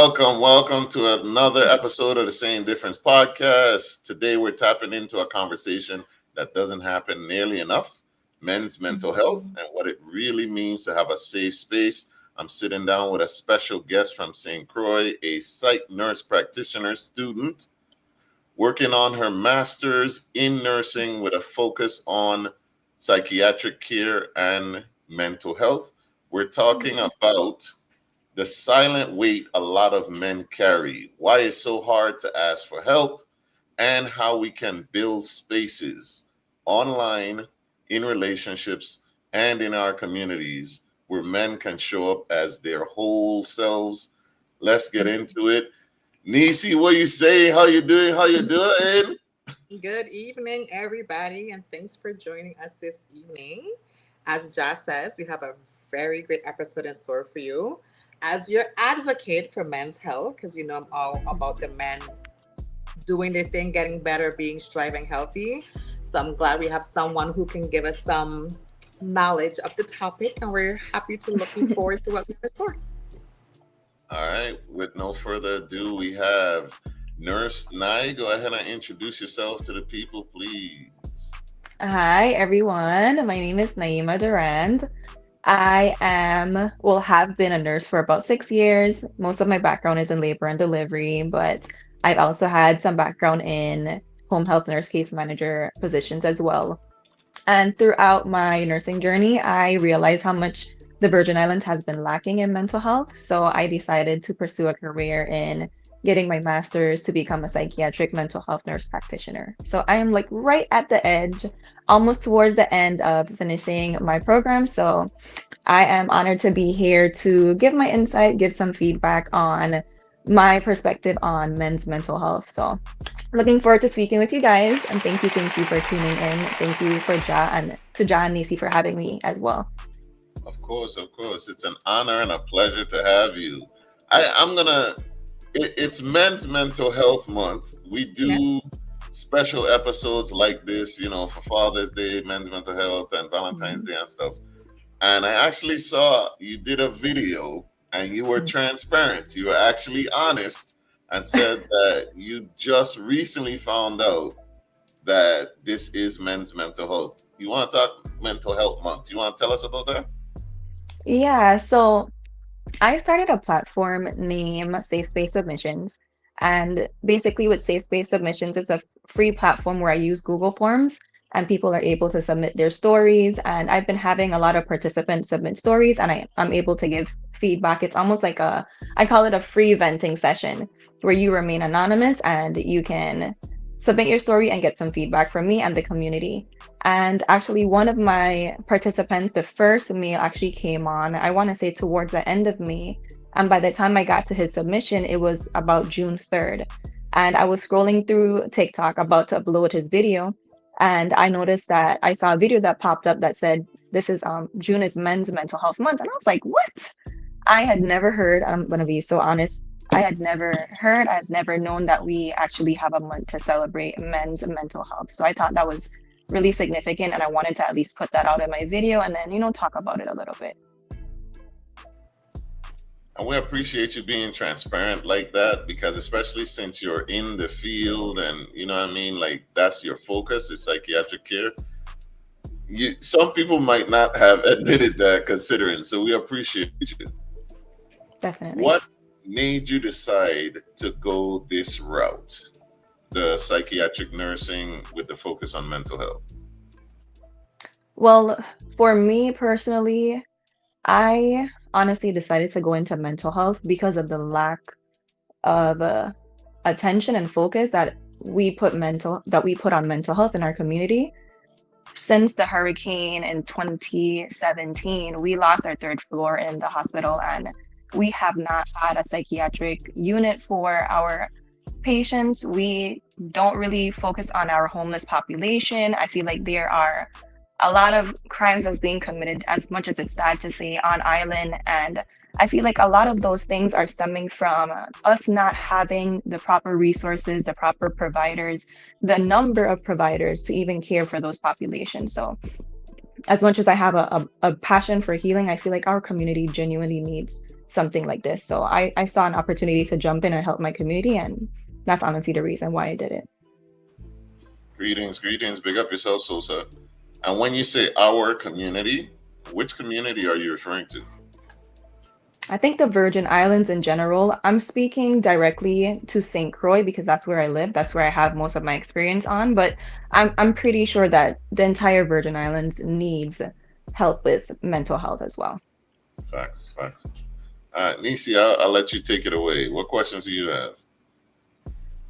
welcome to another episode of the Same Difference podcast. Today we're tapping into a conversation that doesn't happen nearly enough: men's mental health and what it really means to have a safe space. I'm sitting down with a special guest from St. Croix, a psych nurse practitioner student working on her master's in nursing with a focus on psychiatric care and mental health. We're talking about the silent weight a lot of men carry, why it's so hard to ask for help, and how we can build spaces online, in relationships, and in our communities where men can show up as their whole selves. Let's get into it. Nisi, what you say? How you doing? How you doing? Good evening, everybody, and thanks for joining us this evening. As Jah says, we have a very great episode in store for you. As your advocate for men's health, because you know I'm all about the men doing their thing, getting better, being striving healthy. So I'm glad we have someone who can give us some knowledge of the topic, and we're happy to looking forward to what we have in store. All right, with no further ado, we have Nurse Nai. Go ahead and introduce yourself to the people, please. Hi, everyone. My name is Naiema Durand. Have been a nurse for about 6 years. Most of my background is in labor and delivery, but I've also had some background in home health nurse case manager positions as well. And throughout my nursing journey, I realized how much the Virgin Islands has been lacking in mental health. So I decided to pursue a career in getting my master's to become a psychiatric mental health nurse practitioner. So I am like right at the edge, almost towards the end of finishing my program. So I am honored to be here to give my insight, give some feedback on my perspective on men's mental health. So looking forward to speaking with you guys, and thank you for tuning in. Thank you for Jah and to Jah and Nisi for having me as well. Of course, of course. It's an honor and a pleasure to have you. It's Men's Mental Health Month. We Yeah. do special episodes like this, for Father's Day, Men's Mental Health, and Valentine's Mhm. Day and stuff. And I actually saw you did a video and you were transparent. You were actually honest and said that you just recently found out that this is Men's Mental Health. You want to talk Mental Health Month? You want to tell us about that? Yeah, so I started a platform named Safe Space Submissions. And basically, with Safe Space Submissions, it's a free platform where I use Google Forms and people are able to submit their stories. And I've been having a lot of participants submit stories and I'm able to give feedback. It's almost like I call it a free venting session where you remain anonymous and you can submit your story and get some feedback from me and the community. And actually, one of my participants, the first male, actually came on, I want to say towards the end of May. And by the time I got to his submission, it was about June 3rd. And I was scrolling through TikTok about to upload his video. And I noticed that I saw a video that popped up that said, this is June is Men's Mental Health Month. And I was like, what? I had never heard, I'm going to be so honest. I had never heard, I had never known that we actually have a month to celebrate men's mental health. So I thought that was really significant, and I wanted to at least put that out in my video and then, talk about it a little bit. And we appreciate you being transparent like that, because especially since you're in the field and you know what I mean, like that's your focus is psychiatric care. Some people might not have admitted that considering, so we appreciate you. Definitely. What made you decide to go this route, the psychiatric nursing with the focus on mental health? Well, for me personally, I honestly decided to go into mental health because of the lack of attention and focus that we put on mental health in our community. Since the hurricane in 2017, we lost our third floor in the hospital, and we have not had a psychiatric unit for our patients. We don't really focus on our homeless population. I feel like there are a lot of crimes that's being committed, as much as it's sad to say, on island. And I feel like a lot of those things are stemming from us not having the proper resources, the proper providers, the number of providers to even care for those populations. So as much as I have a passion for healing, I feel like our community genuinely needs something like this. So I saw an opportunity to jump in and help my community, and that's honestly the reason why I did it. Greetings, greetings. Big up yourself, Sosa. And when you say our community, which community are you referring to? I think the Virgin Islands in general, I'm speaking directly to St. Croix because that's where I live. That's where I have most of my experience on. But I'm pretty sure that the entire Virgin Islands needs help with mental health as well. Facts, facts. All right, Nisi, I'll let you take it away. What questions do you have?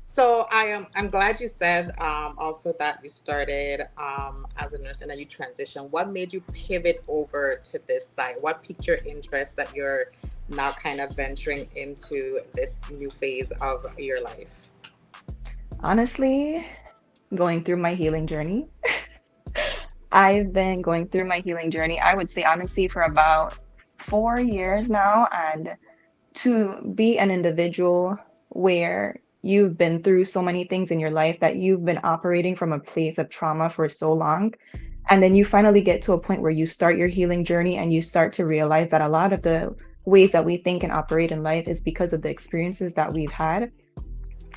So I'm glad you said also that you started as a nurse and then you transitioned. What made you pivot over to this side? What piqued your interest that you're now kind of venturing into this new phase of your life? Honestly, going through my healing journey. I've been going through my healing journey, I would say honestly, for about 4 years now. And to be an individual where you've been through so many things in your life, that you've been operating from a place of trauma for so long, and then you finally get to a point where you start your healing journey and you start to realize that a lot of the ways that we think and operate in life is because of the experiences that we've had.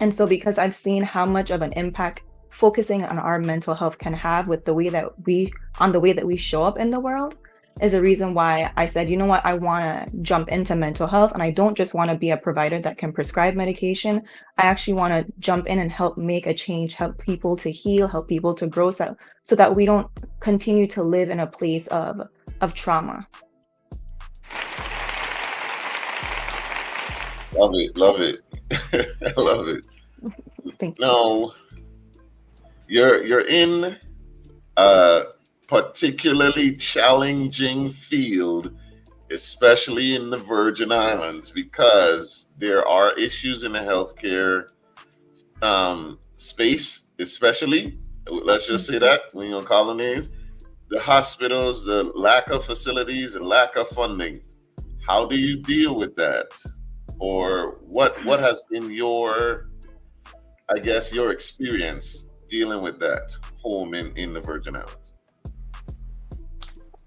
And so, because I've seen how much of an impact focusing on our mental health can have with the way that we show up in the world, is a reason why I said, you know what, I want to jump into mental health. And I don't just want to be a provider that can prescribe medication. I actually want to jump in and help make a change, help people to heal, help people to grow, so that we don't continue to live in a place of trauma. Love it, love it. I love it. Thank you. No, you're in a particularly challenging field, especially in the Virgin Islands, because there are issues in the healthcare space, especially. Let's just say Mhm. that we ain't gonna call them names. The hospitals, the lack of facilities, and lack of funding. How do you deal with that? Or what has been your, I guess, your experience dealing with that home in the Virgin Islands?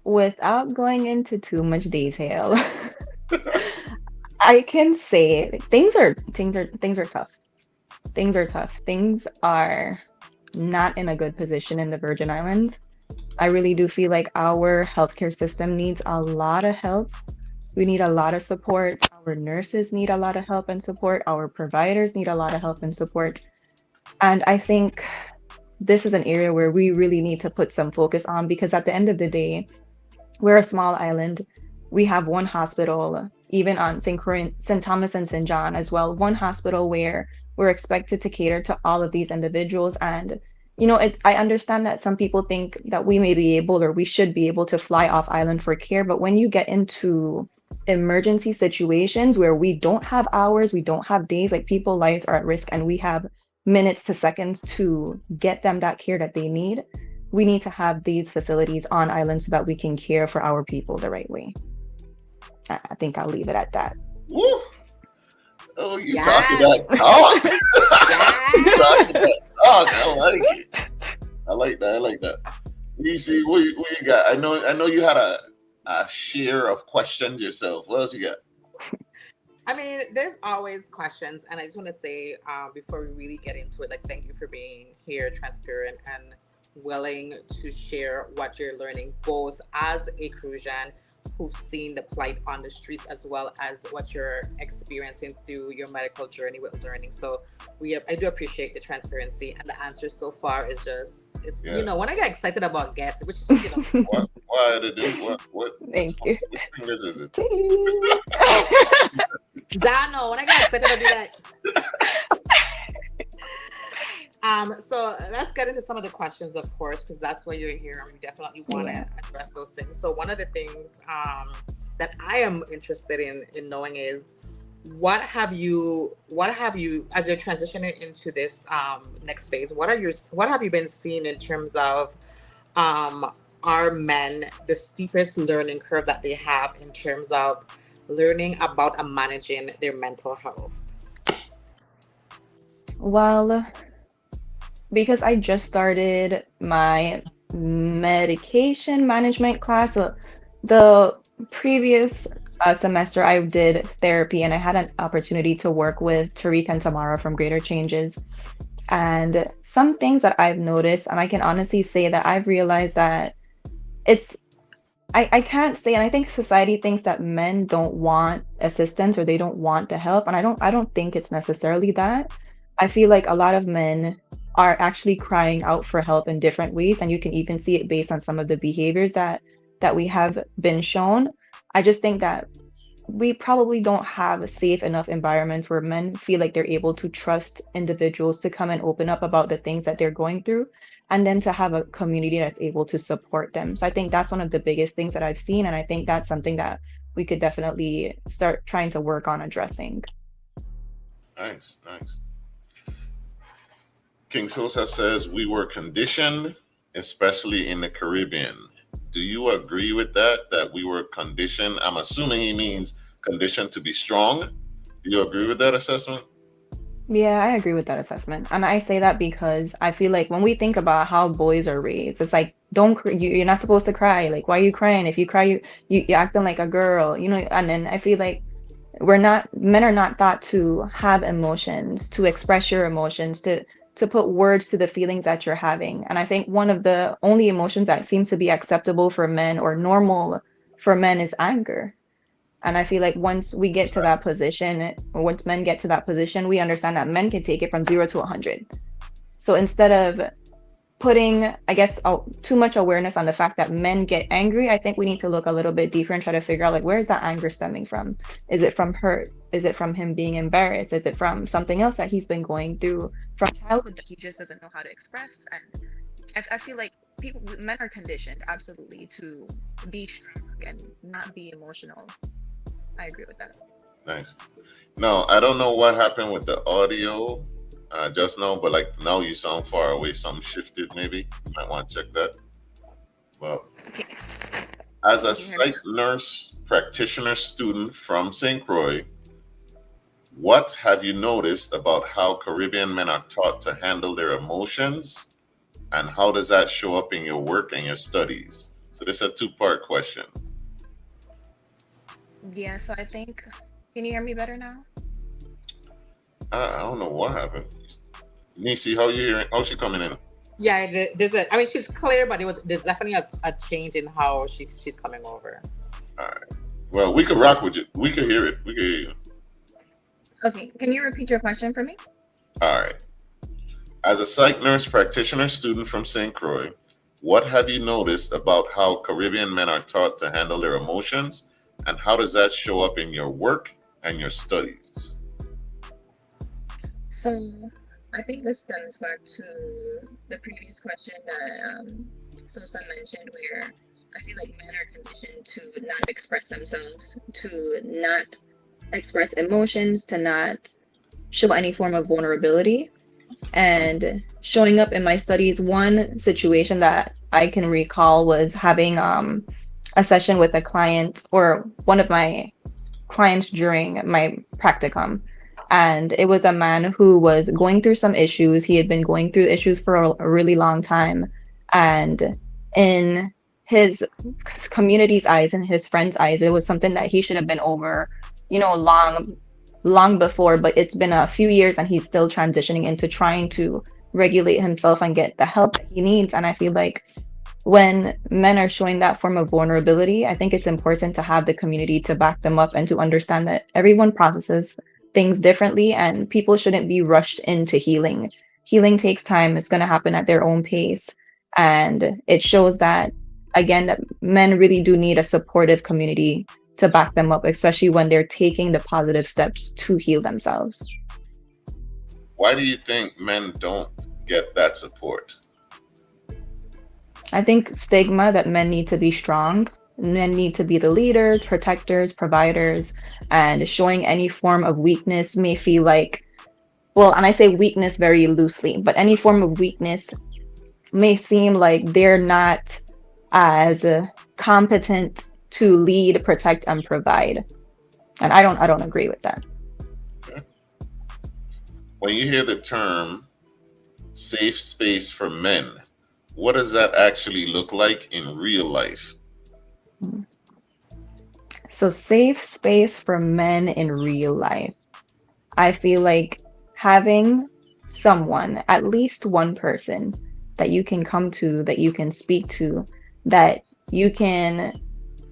Without going into too much detail, I can say things are tough. Things are tough. Things are not in a good position in the Virgin Islands. I really do feel like our healthcare system needs a lot of help. We need a lot of support. Our nurses need a lot of help and support. Our providers need a lot of help and support. And I think this is an area where we really need to put some focus on, because at the end of the day, we're a small island. We have one hospital, even on St. Thomas and St. John as well, one hospital where we're expected to cater to all of these individuals. And, I understand that some people think that we may be able, or we should be able, to fly off island for care. But when you get into emergency situations where we don't have hours, we don't have days, like people's lives are at risk, and we have minutes to seconds to get them that care that they need, we need to have these facilities on island so that we can care for our people the right way. I think I'll leave it at that. Woo! Oh, you talking that Yes. talk? You talking Yes. that talk? I like it. I like that. I like that. You see, what you got? I know you had a share of questions yourself. What else you got? I mean, there's always questions, and I just want to say before we really get into it, like, thank you for being here, transparent, and willing to share what you're learning, both as a Crucian who's seen the plight on the streets, as well as what you're experiencing through your medical journey with learning. So I do appreciate the transparency, and the answer so far is just, it's, Yeah. when I get excited about guests, which is, What? Why to do? What's Thank you. which fingers is it? Dano, when I get excited, I do that. So let's get into some of the questions, of course, because that's why you're here, and we definitely want to Yeah. address those things. So one of the things that I am interested in knowing is what have you as you're transitioning into this next phase? What have you been seeing in terms of um, are men the steepest learning curve that they have in terms of learning about and managing their mental health? Well, because I just started my medication management class, the previous semester, I did therapy and I had an opportunity to work with Tariq and Tamara from Greater Changes. And some things that I've noticed, and I can honestly say that I've realized that it's I can't say, and I think society thinks that men don't want assistance or they don't want the help, and I don't think it's necessarily that. I feel like a lot of men are actually crying out for help in different ways, and you can even see it based on some of the behaviors that we have been shown. I just think that we probably don't have safe enough environments where men feel like they're able to trust individuals to come and open up about the things that they're going through, and then to have a community that's able to support them. So I think that's one of the biggest things that I've seen, and I think that's something that we could definitely start trying to work on addressing. Nice, nice. King Sosa says we were conditioned, especially in the Caribbean. Do you agree with that? That we were conditioned? I'm assuming he means conditioned to be strong. Do you agree with that assessment? Yeah, I agree with that assessment. And I say that because I feel like when we think about how boys are raised, it's like, don't you're not supposed to cry. Like, why are you crying? If you cry, you're acting like a girl, And then I feel like men are not taught to have emotions, to express your emotions, to put words to the feelings that you're having. And I think one of the only emotions that seems to be acceptable for men or normal for men is anger. And I feel like once we get to that position, or once men get to that position, we understand that men can take it from 0 to 100. So instead of putting, I guess, too much awareness on the fact that men get angry, I think we need to look a little bit deeper and try to figure out, like, where is that anger stemming from? Is it from hurt? Is it from him being embarrassed? Is it from something else that he's been going through from childhood that he just doesn't know how to express? And I feel like men are conditioned absolutely to be strong and not be emotional. I agree with that. Nice. No, I don't know what happened with the audio just now, but like now you sound far away. Something shifted, maybe. You might want to check that. Well, Okay, as a can you hear me psych nurse practitioner student from St. Croix, what have you noticed about how Caribbean men are taught to handle their emotions, and how does that show up in your work and your studies? So this is a two-part question. now? Yeah, so I think, can you hear me better now? I don't know what happened. Nisi, how you hearing? How's she coming in? Yeah, there's a. I mean, she's clear, but there's definitely a change in how she's coming over. All right. Well, we could rock with you. We could hear it. We could hear you. Okay, can you repeat your question for me? All right. As a psych nurse practitioner student from St. Croix, what have you noticed about how Caribbean men are taught to handle their emotions, and how does that show up in your work and your studies? So I think this stems back to the previous question that Sosa mentioned, where I feel like men are conditioned to not express themselves, to not express emotions, to not show any form of vulnerability. And showing up in my studies, one situation that I can recall was having a session with a client or one of my clients during my practicum. And it was a man who was going through some issues. He had been going through issues for a really long time. And in his community's eyes and his friends' eyes, it was something that he should have been over, long before, but it's been a few years and he's still transitioning into trying to regulate himself and get the help that he needs. And I feel like when men are showing that form of vulnerability, I think it's important to have the community to back them up and to understand that everyone processes things differently and people shouldn't be rushed into healing. Healing takes time, it's going to happen at their own pace. And it shows that, again, that men really do need a supportive community to back them up, especially when they're taking the positive steps to heal themselves. Why do you think men don't get that support? I think stigma that men need to be strong, men need to be the leaders, protectors, providers, and showing any form of weakness may feel like, well, and I say weakness very loosely, but any form of weakness may seem like they're not as competent to lead, protect, and provide. And I don't agree with that. Okay. When you hear the term safe space for men, what does that actually look like in real life? So safe space for men in real life. I feel like having someone, at least one person that you can come to, that you can speak to, that you can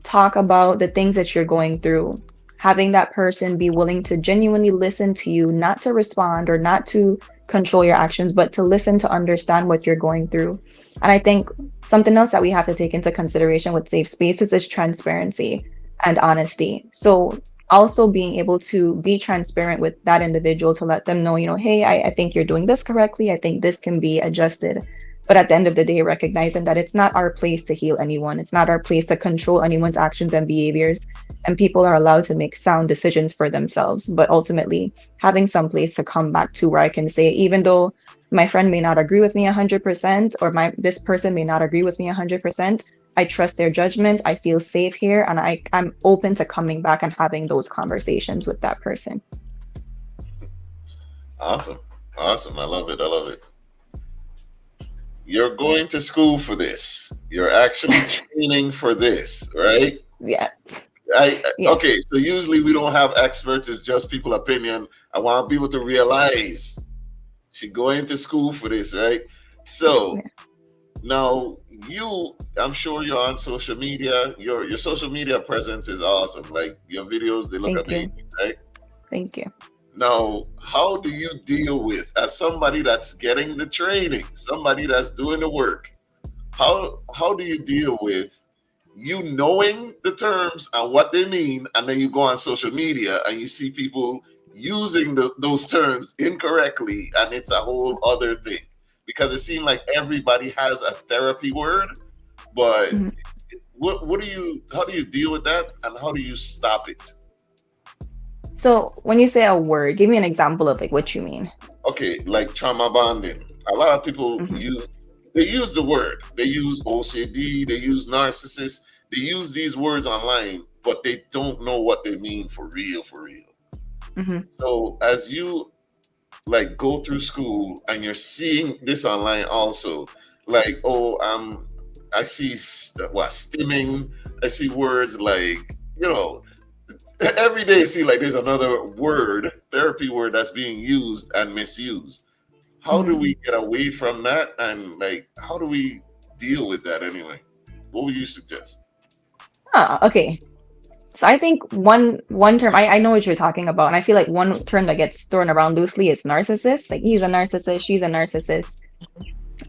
talk about the things that you're going through. Having that person be willing to genuinely listen to you, not to respond or not to control your actions, but to listen to understand what you're going through. And I think something else that we have to take into consideration with safe spaces is transparency and honesty. So also being able to be transparent with that individual to let them know, hey, I think you're doing this correctly. I think this can be adjusted. But at the end of the day, recognizing that it's not our place to heal anyone, it's not our place to control anyone's actions and behaviors. And people are allowed to make sound decisions for themselves. But ultimately, having some place to come back to where I can say, even though my friend may not agree with me 100%, or this person may not agree with me 100%, I trust their judgment. I feel safe here, and I'm open to coming back and having those conversations with that person. Awesome. Awesome. I love it. I love it. You're going to school for this. You're actually training for this, right? Yeah. Yes. Okay, so usually we don't have experts, it's just people opinion. I want people to realize she's going to school for this, right? So now I'm sure you're on social media. Your social media presence is awesome. Like your videos, they look amazing, right? Thank you. Now, how do you deal with, as somebody that's getting the training, somebody that's doing the work, how do you deal with you knowing the terms and what they mean, and then you go on social media and you see people using those terms incorrectly, and it's a whole other thing? Because it seems like everybody has a therapy word, but how do you deal with that, and how do you stop it? So when you say a word, give me an example of like what you mean. Okay, like trauma bonding. A lot of people use the word. They use OCD, they use narcissist, they use these words online, but they don't know what they mean for real, for real. So as you like go through school and you're seeing this online also, like, I see stimming, I see words like, every day I see like there's another word, therapy word, that's being used and misused. How do we get away from that, and like how do we deal with that anyway? What would you suggest? Okay. So I think one term, I know what you're talking about, and I feel like one term that gets thrown around loosely is narcissist. Like he's a narcissist, she's a narcissist.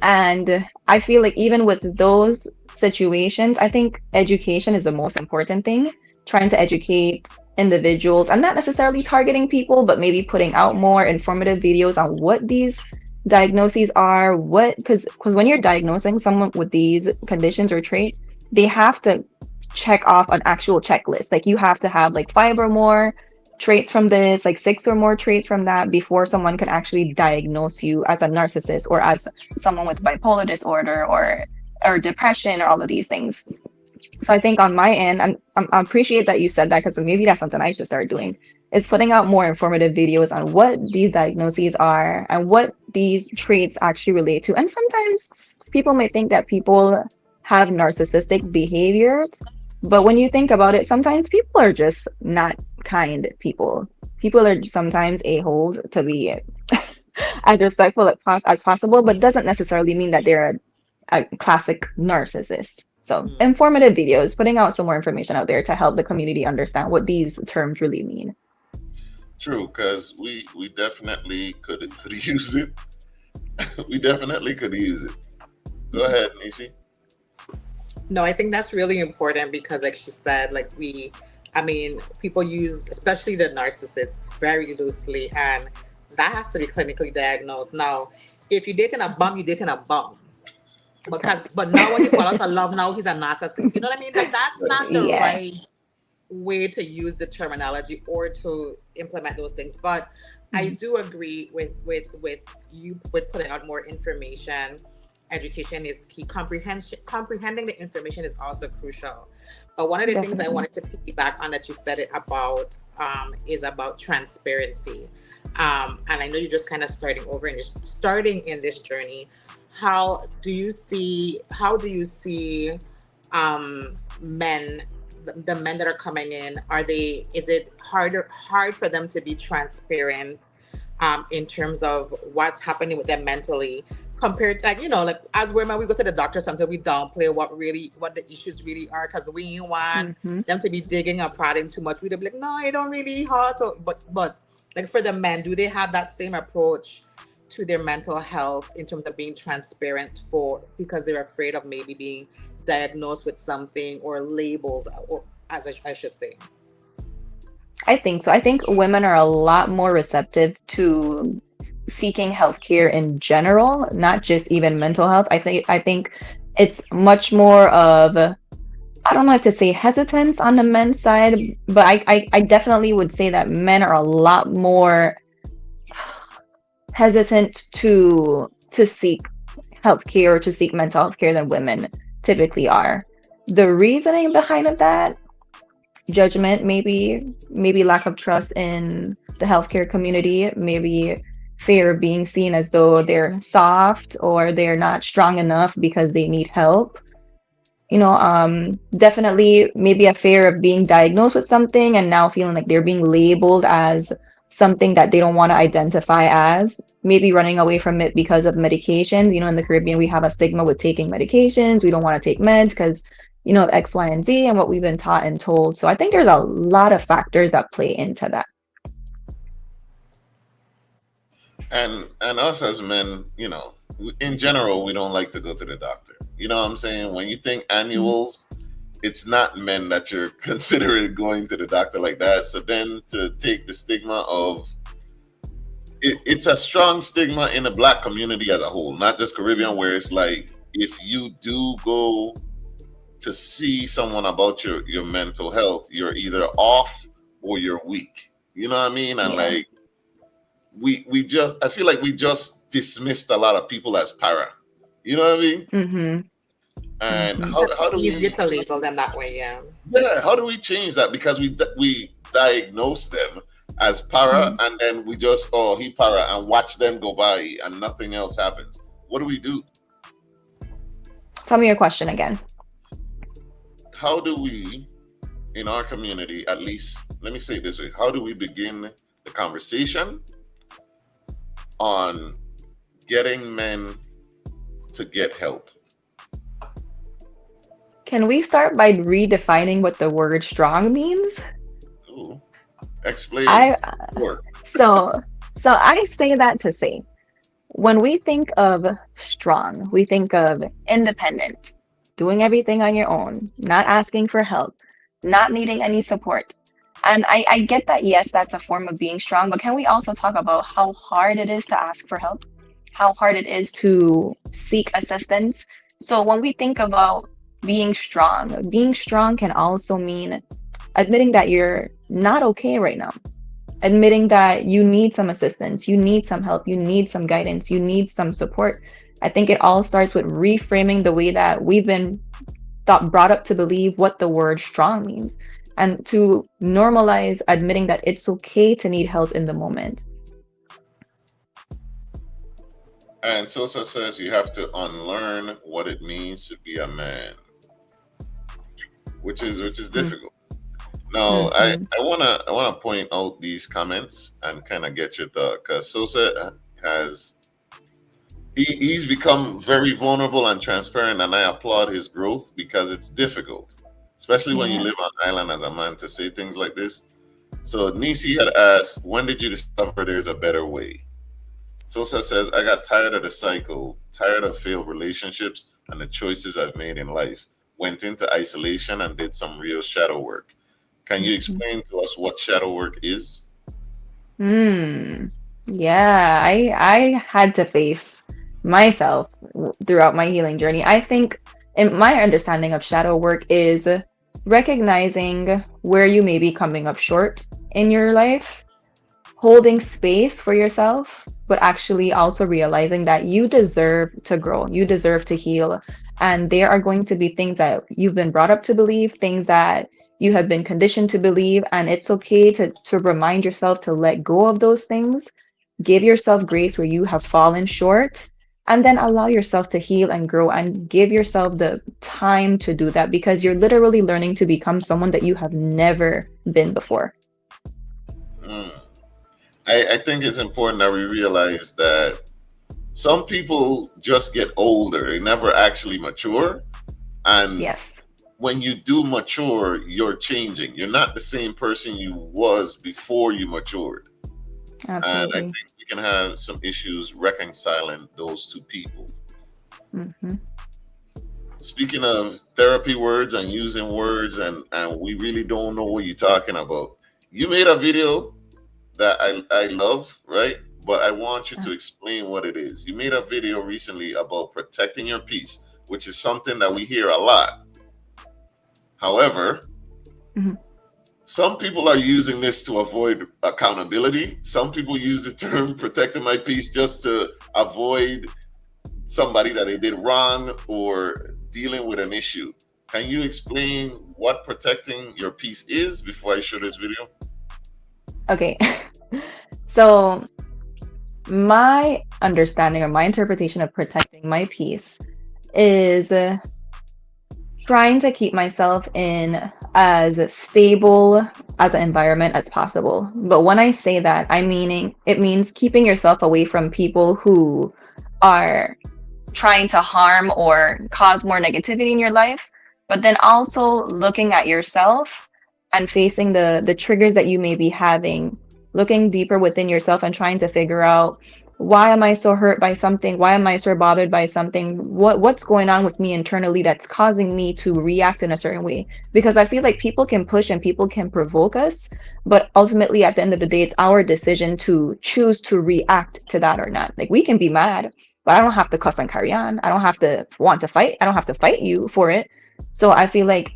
And I feel like even with those situations, I think education is the most important thing. Trying to educate individuals and not necessarily targeting people, but maybe putting out more informative videos on what these diagnoses are, because when you're diagnosing someone with these conditions or traits, they have to check off an actual checklist. Like you have to have like 5 or more traits from this, like 6 or more traits from that, before someone can actually diagnose you as a narcissist or as someone with bipolar disorder or depression or all of these things. So I think on my end, I appreciate that you said that, because maybe that's something I should start doing, is putting out more informative videos on what these diagnoses are and what these traits actually relate to. And sometimes people may think that people have narcissistic behaviors, but when you think about it, sometimes people are just not kind people. People are sometimes a-holes, to be as respectful as possible, but doesn't necessarily mean that they're a classic narcissist. So informative videos, putting out some more information out there to help the community understand what these terms really mean. True, because we definitely could use it. We definitely could use it. Go ahead, Neci. No, I think that's really important because, like she said, people use, especially the narcissist, very loosely, and that has to be clinically diagnosed. Now, if you're dating a bum, you're dating a bum. But now when you fall out of love, now he's a narcissist. You know what I mean? Like that's not the right way to use the terminology or to implement those things. But I do agree with you with putting out more information. Education is key. Comprehending the information is also crucial. But one of the things I wanted to piggyback on that you said it about is about transparency. And I know you're just kind of starting in this journey. How do you see men the men that are coming in, are they, is it hard for them to be transparent in terms of what's happening with them mentally, compared to, like, like as women, we go to the doctor, sometimes we downplay what the issues really are, because we don't want Mm-hmm. them to be digging or prodding too much. We'd be like, no, it don't really hurt. So, but like, for the men, do they have that same approach to their mental health in terms of being transparent, for because they're afraid of maybe being diagnosed with something or labeled, or as I should say. I think so. I think women are a lot more receptive to seeking healthcare in general, not just even mental health. I think it's much more of, I don't know if to say hesitance on the men's side, but I definitely would say that men are a lot more hesitant to seek healthcare or to seek mental health care than women typically are. The reasoning behind of that, judgment, maybe lack of trust in the healthcare community, maybe fear of being seen as though they're soft or they're not strong enough because they need help. Definitely maybe a fear of being diagnosed with something and now feeling like they're being labeled as something that they don't want to identify as, maybe running away from it because of medications. In the Caribbean, we have a stigma with taking medications. We don't want to take meds because, X, Y, and Z and what we've been taught and told. So I think there's a lot of factors that play into that. And us as men, in general, we don't like to go to the doctor. You know what I'm saying? When you think annuals, it's not men that you're considering going to the doctor like that. So then to take the stigma of it's a strong stigma in the Black community as a whole, not just Caribbean, where it's like, if you do go to see someone about your mental health, you're either off or you're weak. You know what I mean? And Yeah. like, we just, I feel like we just dismissed a lot of people as para. You know what I mean? Mm-hmm. And Mhm. how do Easier we, to label them that way, yeah. yeah, how do we change that? Because we diagnose them as para, Mhm. and then we just, oh, he para, and watch them go by and nothing else happens. What do we do? Tell me your question again. How do we, in our community, at least, let me say it this way, how do we begin the conversation on getting men to get help? Can we start by redefining what the word strong means? Ooh, explain. I Work. so so I say that to say, when we think of strong, we think of independent, doing everything on your own, not asking for help, not needing any support. And I get that, yes, that's a form of being strong, but can we also talk about how hard it is to ask for help? How hard it is to seek assistance? So when we think about being strong can also mean admitting that you're not okay right now, admitting that you need some assistance, you need some help, you need some guidance, you need some support. I think it all starts with reframing the way that we've been brought up to believe what the word strong means, and to normalize admitting that it's okay to need help in the moment. And Sosa says you have to unlearn what it means to be a man, which is difficult. No, Mm-hmm. I wanna point out these comments and kind of get your thought, because Sosa has he's become very vulnerable and transparent, and I applaud his growth, because it's difficult, especially when you Yeah. live on island as a man, to say things like this. So Nisi had asked, when did you discover there's a better way? Sosa says, I got tired of the cycle, tired of failed relationships and the choices I've made in life. Went into isolation and did some real shadow work. Can you Mm-hmm. explain to us what shadow work is? Mm. Yeah, I had to face myself throughout my healing journey. I think, in my understanding of shadow work, is recognizing where you may be coming up short in your life, holding space for yourself, but actually also realizing that you deserve to grow, you deserve to heal. And there are going to be things that you've been brought up to believe, things that you have been conditioned to believe, and it's okay to remind yourself to let go of those things. Give yourself grace where you have fallen short, and then allow yourself to heal and grow and give yourself the time to do that because you're literally learning to become someone that you have never been before. Mm. I think it's important that we realize that some people just get older, they never actually mature. And Yes, when you do mature, you're changing. You're not the same person you was before you matured. And I absolutely. think we can have some issues reconciling those two people. Hmm. Speaking of therapy words and using words, and we really don't know what you're talking about. You made a video that I love, right? But I want you to explain what it is. You made a video recently about protecting your peace, which is something that we hear a lot. However, Hmm. some people are using this to avoid accountability. Some people use the term protecting my peace just to avoid somebody that they did wrong or dealing with an issue. Can you explain what protecting your peace is before I show this video? Okay. So, my understanding or my interpretation of protecting my peace is trying to keep myself in as stable as an environment as possible. But when I say that, I meaning it means keeping yourself away from people who are trying to harm or cause more negativity in your life, but then also looking at yourself and facing the triggers that you may be having, looking deeper within yourself and trying to figure out why am I so hurt by something? Why am I so bothered by something? What's going on with me internally that's causing me to react in a certain way? Because I feel like people can push and people can provoke us, but ultimately at the end of the day, it's our decision to choose to react to that or not. Like we can be mad, but I don't have to cuss and carry on. I don't have to want to fight. I don't have to fight you for it. So I feel like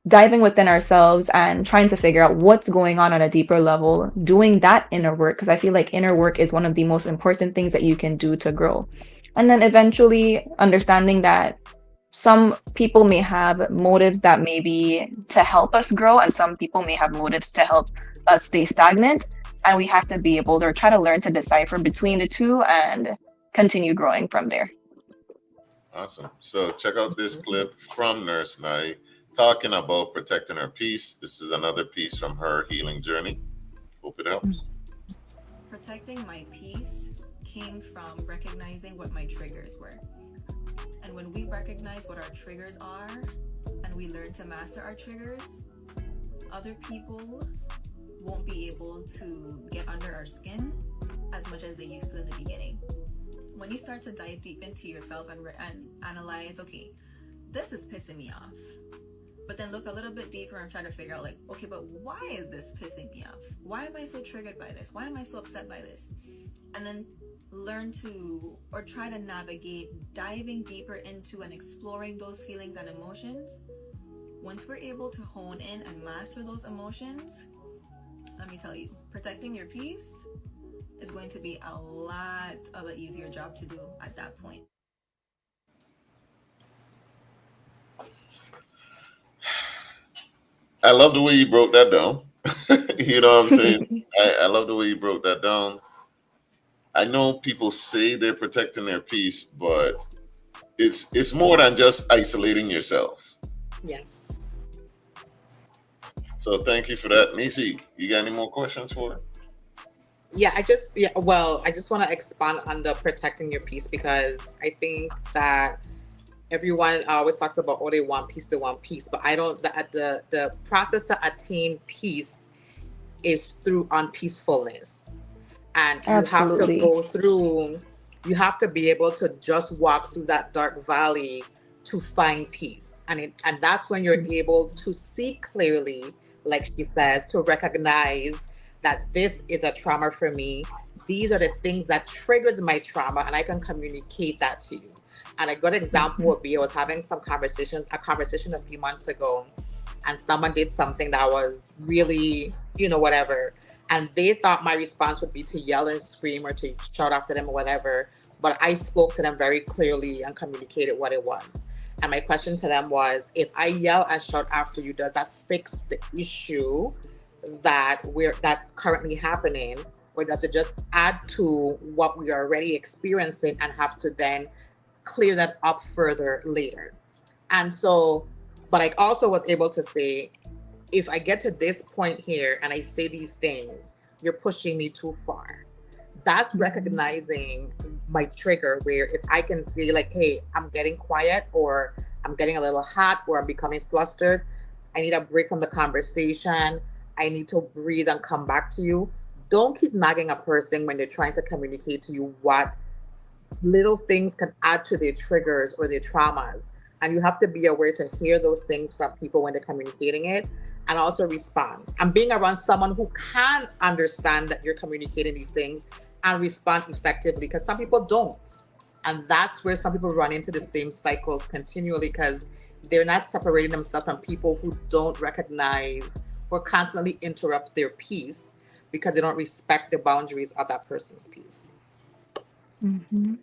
diving within ourselves and trying to figure out what's going on a deeper level, doing that inner work, because I feel like inner work is one of the most important things that you can do to grow. And then eventually understanding that some people may have motives that may be to help us grow, and some people may have motives to help us stay stagnant. And we have to be able to try to learn to decipher between the two and continue growing from there. Awesome. So check out this clip from Nurse Nai talking about protecting her peace. This is another piece from her healing journey. Hope it helps. Protecting my peace came from recognizing what my triggers were. And when we recognize what our triggers are and we learn to master our triggers, other people won't be able to get under our skin as much as they used to in the beginning. When you start to dive deep into yourself and analyze, okay, this is pissing me off. But then look a little bit deeper and try to figure out, like, okay, but why is this pissing me off? Why am I so triggered by this? Why am I so upset by this? And then learn to, or try to navigate diving deeper into and exploring those feelings and emotions. Once we're able to hone in and master those emotions, let me tell you, protecting your peace is going to be a lot of an easier job to do at that point. I love the way you broke that down. You know what I'm saying? I love the way you broke that down. I know people say they're protecting their peace, but it's more than just isolating yourself. Yes. So thank you for that. Nisi, you got any more questions for her? I just want to expand on the protecting your peace because I think that everyone always talks about, oh, they want peace, but I don't, the process to attain peace is through unpeacefulness. And you have to Absolutely. go through, you have to be able to just walk through that dark valley to find peace. And that's when you're able to see clearly, like she says, to recognize that this is a trauma for me. These are the things that triggers my trauma, and I can communicate that to you. And a good example Mhm. would be I was having a conversation a few months ago, and someone did something that was really, whatever. And they thought my response would be to yell and scream or to shout after them or whatever. But I spoke to them very clearly and communicated what it was. And my question to them was, if I yell and shout after you, does that fix the issue that's currently happening? or does it just add to what we are already experiencing and have to then clear that up further later? And so, but I also was able to say, if I get to this point here and I say these things, you're pushing me too far. That's recognizing my trigger, where if I can say, like, hey, I'm getting quiet, or I'm getting a little hot, or I'm becoming flustered, I need a break from the conversation. I need to breathe and come back to you. Don't keep nagging a person when they're trying to communicate to you what little things can add to their triggers or their traumas. And you have to be aware to hear those things from people when they're communicating it, and also respond. And being around someone who can understand that you're communicating these things and respond effectively, because some people don't. And that's where some people run into the same cycles continually, because they're not separating themselves from people who don't recognize or constantly interrupt their peace because they don't respect the boundaries of that person's peace. Hmm.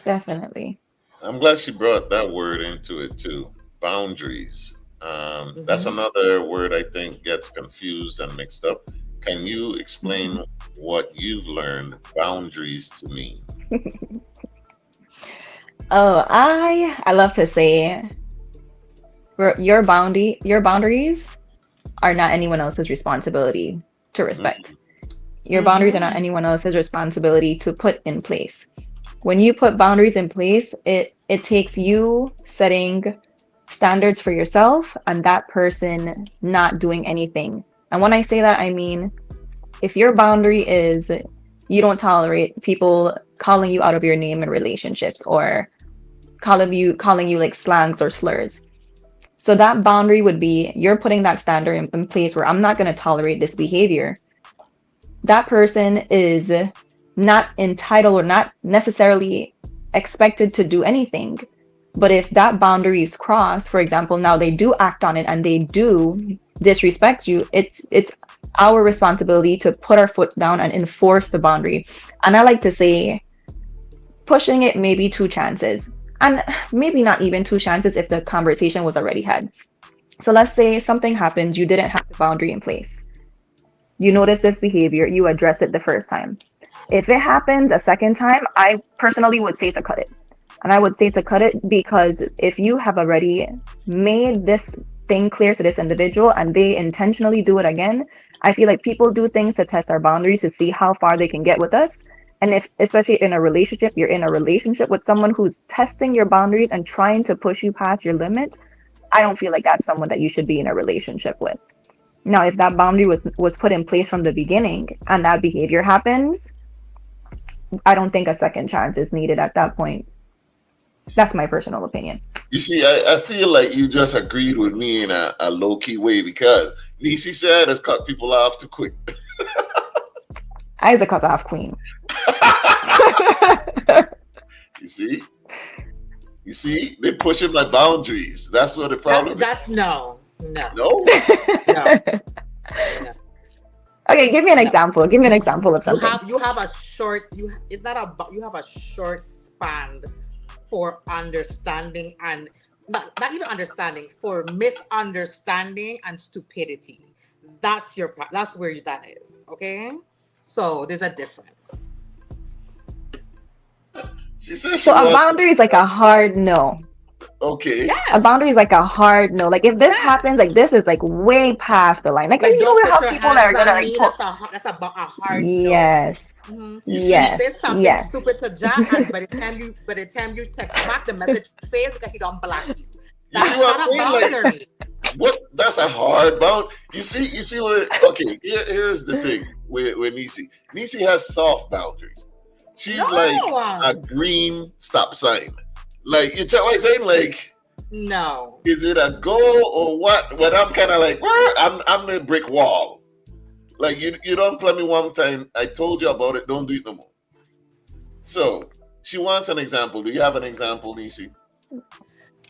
Definitely. I'm glad she brought that word into it too. Boundaries. That's Hmm. another word I think gets confused and mixed up. Can you explain what you've learned boundaries to mean? Oh, I love to say your boundaries are not anyone else's responsibility to respect. Your boundaries are not Hmm. anyone else's responsibility to put in place. When you put boundaries in place, it takes you setting standards for yourself and that person not doing anything. And when I say that, I mean if your boundary is you don't tolerate people calling you out of your name in relationships, or calling you like slangs or slurs. So that boundary would be you're putting that standard in place where I'm not going to tolerate this behavior. That person is not entitled or not necessarily expected to do anything. But if that boundary is crossed, for example, now they do act on it and they do disrespect you, it's our responsibility to put our foot down and enforce the boundary. And I like to say pushing it maybe two chances. And maybe not even two chances if the conversation was already had. So let's say something happens, you didn't have the boundary in place. You notice this behavior, you address it the first time. If it happens a second time, I personally would say to cut it. And I would say to cut it because if you have already made this thing clear to this individual and they intentionally do it again, I feel like people do things to test our boundaries to see how far they can get with us. And if, especially in a relationship, you're in a relationship with someone who's testing your boundaries and trying to push you past your limit, I don't feel like that's someone that you should be in a relationship with. Now, if that boundary was put in place from the beginning and that behavior happens, I don't think a second chance is needed at that point. That's my personal opinion. You see, I feel like you just agreed with me in a low key way because Nisi said has cut people off too quick. I was a cut-off queen. You see? You see? They pushing my boundaries. That's what the problem is. That's no, no, No? no, no, Okay, give me an no. example. Give me an example of You something. have you have a short it's not a you have a short span for understanding, and not even understanding, for misunderstanding and stupidity. That's where that is. Okay, so there's a difference. She said she So a wants boundary is like a hard no. okay. A Yes, boundary is like a hard no. Like if this happens, yes. like this is like way past the line. Like Like, you don't know put how your people are hands gonna on like me. pull. That's a hard no. Yes, Hmm. You You see? yes, say something yes. stupid to Jack, and by the time you text back, the message fails because he don't block you. You see That's what I'm not a saying? Like boundary. what's that's a hard bound. You see what okay, here's the thing with Nisi. Nisi has soft boundaries. She's like No, a green stop sign. Like you check what I'm saying? Like, no. is it a go or what? When I'm kind of like, I'm the brick wall. Like you don't play me one time. I told you about it. Don't do it no more. So she wants an example. Do you have an example, Nisi?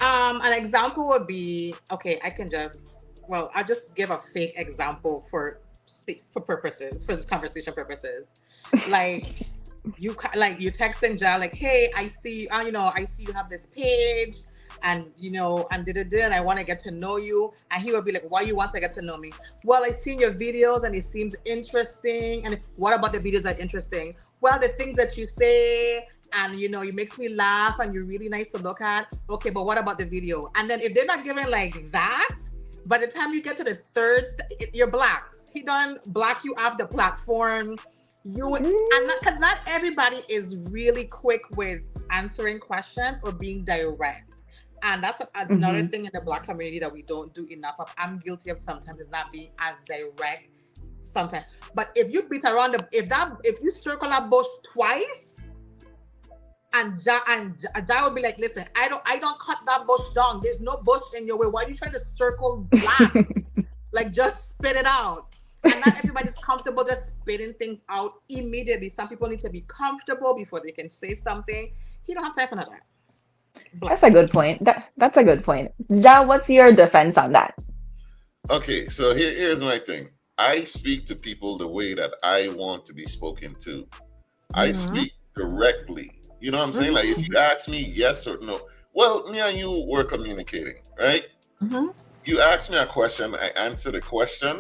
An example would be, okay. I'll just give a fake example for this conversation purposes. Like, like you texting Jal, like, hey, I see, I see you have this page, and and I want to get to know you. And he would be like, why you want to get to know me? Well, I seen your videos and it seems interesting. And what about the videos are interesting? Well, the things that you say, and you makes me laugh and you're really nice to look at. Okay, but what about the video? And then if they're not giving like that, by the time you get to the third, you're black. He done block you off the platform. And because not everybody is really quick with answering questions or being direct. And that's another Mm-hmm. thing in the black community that we don't do enough of. I'm guilty of sometimes is not being as direct sometimes. But if you beat around if you circle that bush twice, and Jah would be like, listen, I don't cut that bush down. There's no bush in your way. Why are you trying to circle black? Like, just spit it out. And not everybody's comfortable just spitting things out immediately. Some people need to be comfortable before they can say something. He don't have time for none of that. That's Black. a good point. That's a good point. Ja, what's your defense on that? Okay, so here's my thing. I speak to people the way that I want to be spoken to. I Mm-hmm. speak directly. You know what I'm saying? Like, if you ask me yes or no, well, me and you were communicating, right? Mm-hmm. You ask me a question, I answer the question,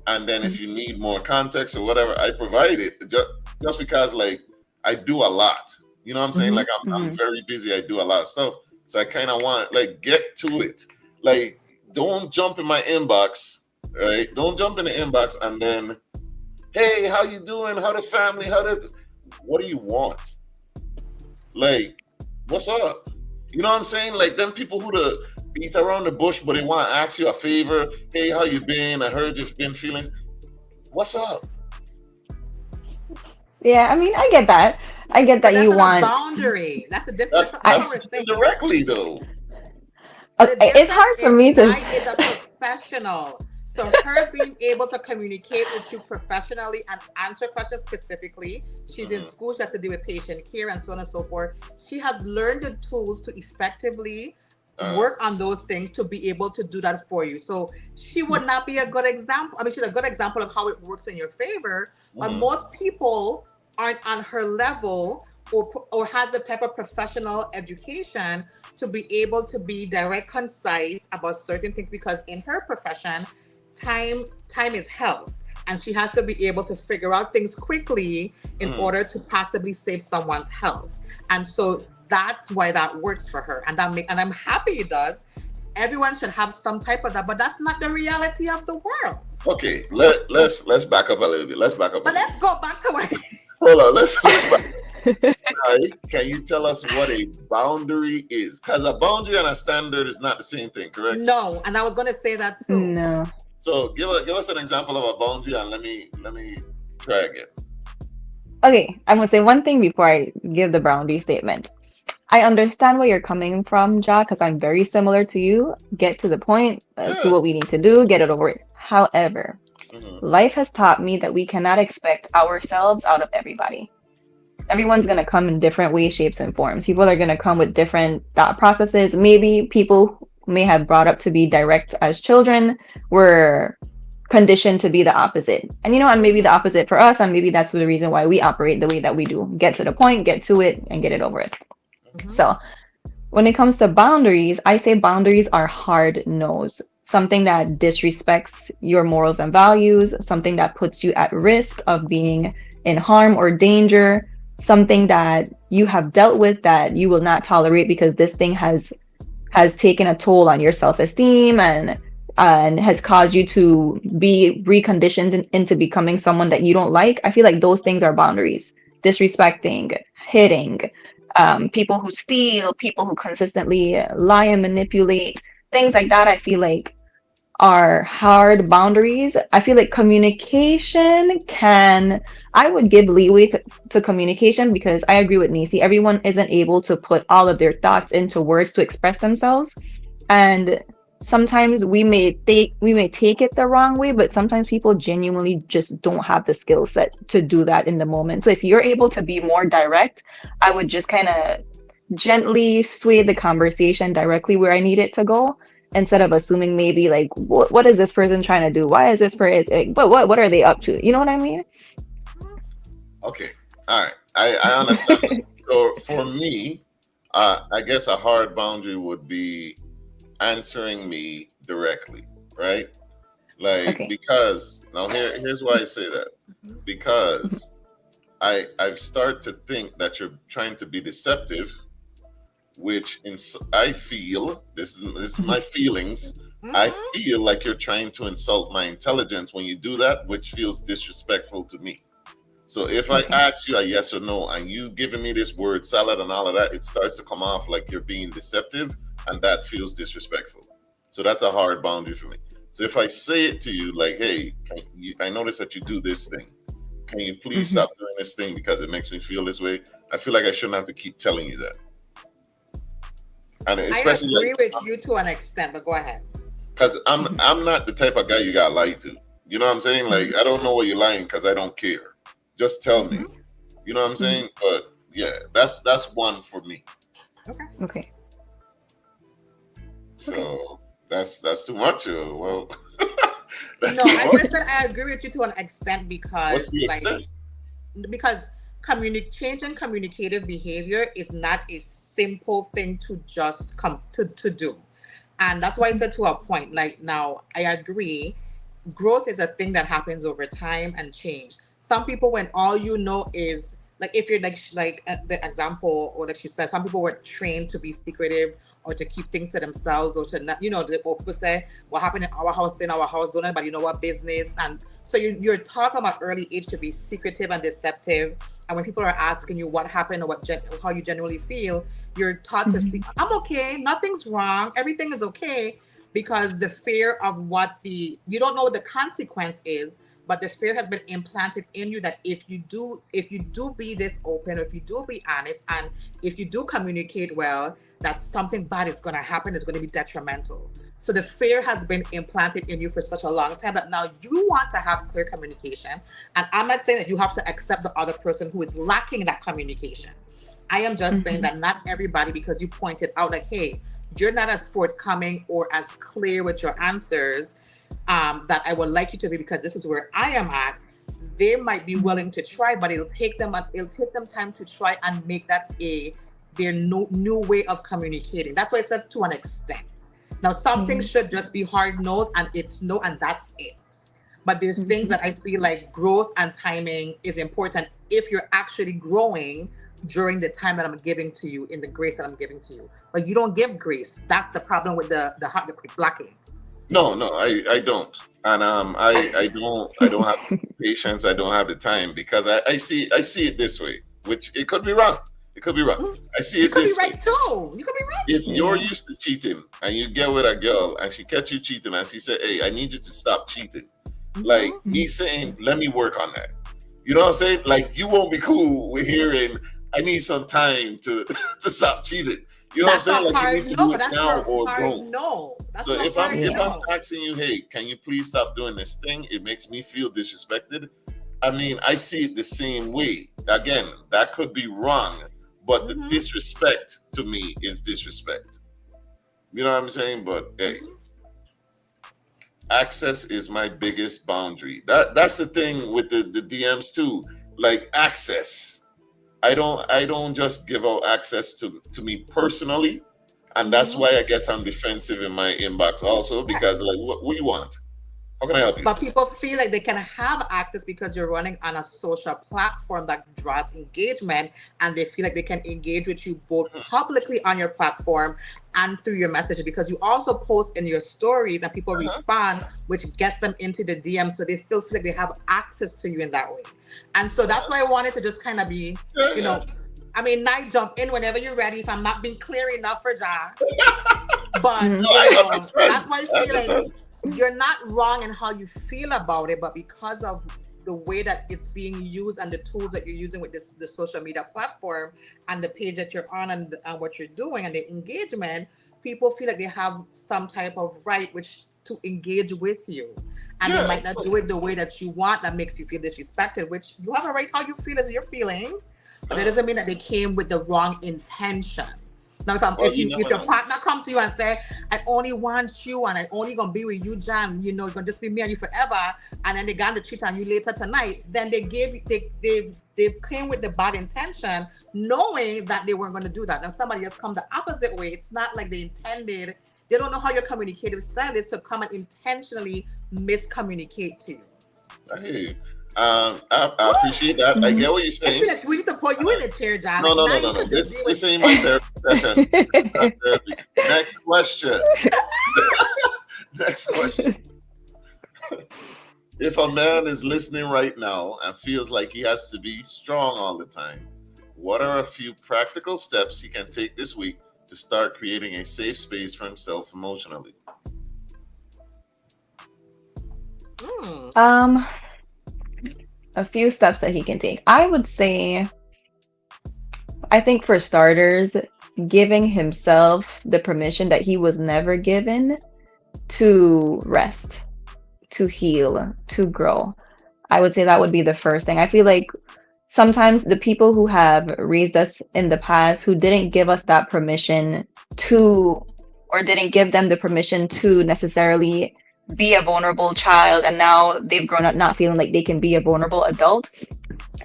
and then if you need more context or whatever, I provide it. Just because, like, I do a lot. You know what I'm saying? Mm-hmm. Like, I'm very busy. I do a lot of stuff, so I kind of want, like, get to it. Like, don't jump in my inbox, right? Don't jump in the inbox and then, hey, how you doing? How the family? What do you want? Like, what's up? You know what I'm saying? Like, them people who the beat around the bush, but they want to ask you a favor. Hey, how you been? I heard you've been feeling. What's up? Yeah, I mean, I get that. I get But that that's you not a want. boundary. That's the difference. That's That's I what that's we're saying. indirectly though. The it's difference hard for is me to. Nye is a professional. So her being able to communicate with you professionally and answer questions specifically. She's in Mhm. school, she has to deal with patient care and so on and so forth. She has learned the tools to effectively Uh, work on those things to be able to do that for you. So she would not be a good example. I mean, she's a good example of how it works in your favor, but mhm. most people aren't on her level or has the type of professional education to be able to be direct, concise about certain things because in her profession, time is health. And she has to be able to figure out things quickly in Mm. order to possibly save someone's health. And so that's why that works for her. And I'm happy it does. Everyone should have some type of that, but that's not the reality of the world. Okay, let's back up a little bit. Let's back up a But little. let's go back to where Hold on. Let's back. Right? Can you tell us what a boundary is? Because a boundary and a standard is not the same thing, correct? no, and I was gonna say that too. No. So give us an example of a boundary and let me try again. Okay, I'm gonna say one thing before I give the boundary statement. I understand where you're coming from, Ja, because I'm very similar to you. Get to the point, do Yeah. what we need to do, get it over with. However, Mhm. life has taught me that we cannot expect ourselves out of everybody. Everyone's going to come in different ways, shapes, and forms. People are going to come with different thought processes. Maybe people who may have brought up to be direct as children were conditioned to be the opposite. And maybe the opposite for us, and maybe that's the reason why we operate the way that we do. Get to the point, get to it, and get it over with. Mhm. So when it comes to boundaries, I say boundaries are hard no's. Something that disrespects your morals and values, something that puts you at risk of being in harm or danger, something that you have dealt with that you will not tolerate because this thing has taken a toll on your self-esteem and has caused you to be reconditioned into becoming someone that you don't like. I feel like those things are boundaries. Disrespecting, hitting, people who steal, people who consistently lie and manipulate, things like that, I feel like are hard boundaries. I feel like I would give leeway to communication because I agree with Nisi. Everyone isn't able to put all of their thoughts into words to express themselves. And sometimes we may take it the wrong way, but sometimes people genuinely just don't have the skill set to do that in the moment. So if you're able to be more direct, I would just kind of gently sway the conversation directly where I need it to go instead of assuming maybe like what is this person trying to do? Why is this person what are they up to? You know what I mean? Okay. All right. I understand. So for me, I guess a hard boundary would be answering me directly, right? Like, Okay. because now here's why I say that. Because I've started to think that you're trying to be deceptive, which I feel this is my feelings. I Mm-hmm. feel like you're trying to insult my intelligence when you do that, which feels disrespectful to me. So if I Okay. ask you a yes or no, and you giving me this word salad and all of that, it starts to come off like you're being deceptive, and that feels disrespectful. So that's a hard boundary for me. So if I say it to you like, "Hey, I notice that you do this thing. Can you please Hmm. stop doing this thing because it makes me feel this way?" I feel like I shouldn't have to keep telling you that, and I especially like agree with you to an extent, but go ahead. because I'm Hmm. I'm not the type of guy you got lied to. You know what I'm saying? Like, Hmm. I don't know what you're lying because I don't care. Just tell me. Mm-hmm. You know what I'm Hmm. saying? But yeah, that's one for me. Okay. Okay. Okay. So that's too much. Well, that's No, too I much. just said I agree with you to an extent What's because, the like, extent? because changing communicative behavior is not a simple thing to just come to do. And that's why I Hmm. said to a point, like, now I agree, growth is a thing that happens over time and change. Some people, when all you know is like, if you're like the example, or like she said, some people were trained to be secretive or to keep things to themselves, or to not, the people say what happened in our house, in our house, don't anybody know what business. And so you're taught from an early age to be secretive and deceptive. And when people are asking you what happened, or how you genuinely feel, you're taught to see, Hmm. I'm okay, nothing's wrong, everything is okay, because the fear of what you don't know what the consequence is, but the fear has been implanted in you that if you do be this open, or if you do be honest, and if you do communicate well, that something bad is going to happen, is going to be detrimental. So the fear has been implanted in you for such a long time that now you want to have clear communication. And I'm not saying that you have to accept the other person who is lacking that communication. I am just saying Hmm. that not everybody, because you pointed out, like, hey, you're not as forthcoming or as clear with your answers, that I would like you to be, because this is where I am at. They might be Hmm. willing to try, but it'll take them time to try and make that their new way of communicating. That's why it says to an extent. Now, some Yeah. things should just be hard no's, and it's no, and that's it. But there's things Hmm. that I feel like growth and timing is important if you're actually growing during the time that I'm giving to you, in the grace that I'm giving to you. But you don't give grace. That's the problem with the heart, the quick blocking. No, no, I don't, and I don't have patience. I don't have the time because I see it this way, which it could be wrong. It could be wrong. Mm, I see you it could be this way. right too. You could be right. If you're Yeah. used to cheating and you get with a girl and she catch you cheating and she said, "Hey, I need you to stop cheating," like Mm-hmm. me saying, "Let me work on that." You know what I'm saying? Like, you won't be cool with hearing, "I need some time to to stop cheating." You know what I'm That's a saying? Like, you hard need to no, do but it that's now your or hard don't. no. That's So your if I'm hard if Yeah. I'm no. asking you, "Hey, can you please stop doing this thing? It makes me feel disrespected." I mean, I see it the same way. Again, that could be wrong, but the Mm-hmm. disrespect to me is disrespect. You know what I'm saying? But hey, Mm-hmm. access is my biggest boundary. That's the thing with the DMs too. Like, access. I don't just give out access to me personally. And that's Mm-hmm. why I guess I'm defensive in my inbox also, because like, what you want? How can I help you? But people feel like they can have access because you're running on a social platform that draws engagement, and they feel like they can engage with you both publicly on your platform and through your message, because you also post in your stories and people Uh-huh. respond, which gets them into the DM. So they still feel like they have access to you in that way. And so that's why I wanted to just kind of be, Yeah, you yeah. know, I mean, Night, jump in whenever you're ready if I'm not being clear enough for Ja. But, No, Hmm. I understand. that's why I I feel like understand. you're not wrong in how you feel about it, but because of the way that it's being used and the tools that you're using with the social media platform and the page that you're on, and what you're doing and the engagement, people feel like they have some type of right which to engage with you. And they Yeah, might not do it the way that you want, that makes you feel disrespected, which you have a right how you feel as your feelings, but that uh, doesn't mean that they came with the wrong intention. Now, if I'm, well, if you you if never your know. partner come to you and say, "I only want you and I only gonna be with you, Jan," it's gonna just be me and you forever, and then they got to cheat on you later tonight, then they came with the bad intention, knowing that they weren't going to do that. Then somebody else come the opposite way. It's not like they intended. They don't know how your communicative style is to come and intentionally miscommunicate to you. I hear you. I appreciate that. I Mhm. get what you're I saying. feel like we need to put you in the chair, John. No, Like no, now no, you no, no. can just This deal this with. ain't my therapy session. This is not therapy. Next question. Next question. If a man is listening right now and feels like he has to be strong all the time, what are a few practical steps he can take this week to start creating a safe space for himself emotionally? Mm. A few steps that he can take. I would say, I think for starters, giving himself the permission that he was never given to rest, to heal, to grow. I would say that would be the first thing. I feel like sometimes the people who have raised us in the past who didn't give us that permission to, or didn't give them the permission to necessarily be a vulnerable child, and now they've grown up not feeling like they can be a vulnerable adult.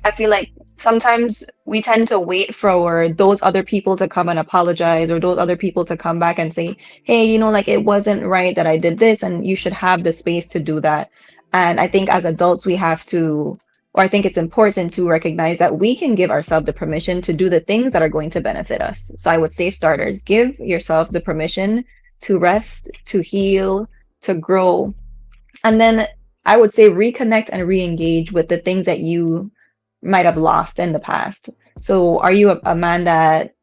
I feel like sometimes we tend to wait for those other people to come and apologize, or those other people to come back and say, hey, like it wasn't right that I did this, and you should have the space to do that. And I think as adults, we have to, or I think it's important to recognize that we can give ourselves the permission to do the things that are going to benefit us. So I would say starters, give yourself the permission to rest, to heal, to grow. And then I would say reconnect and re-engage with the things that you might have lost in the past. So, are you a man that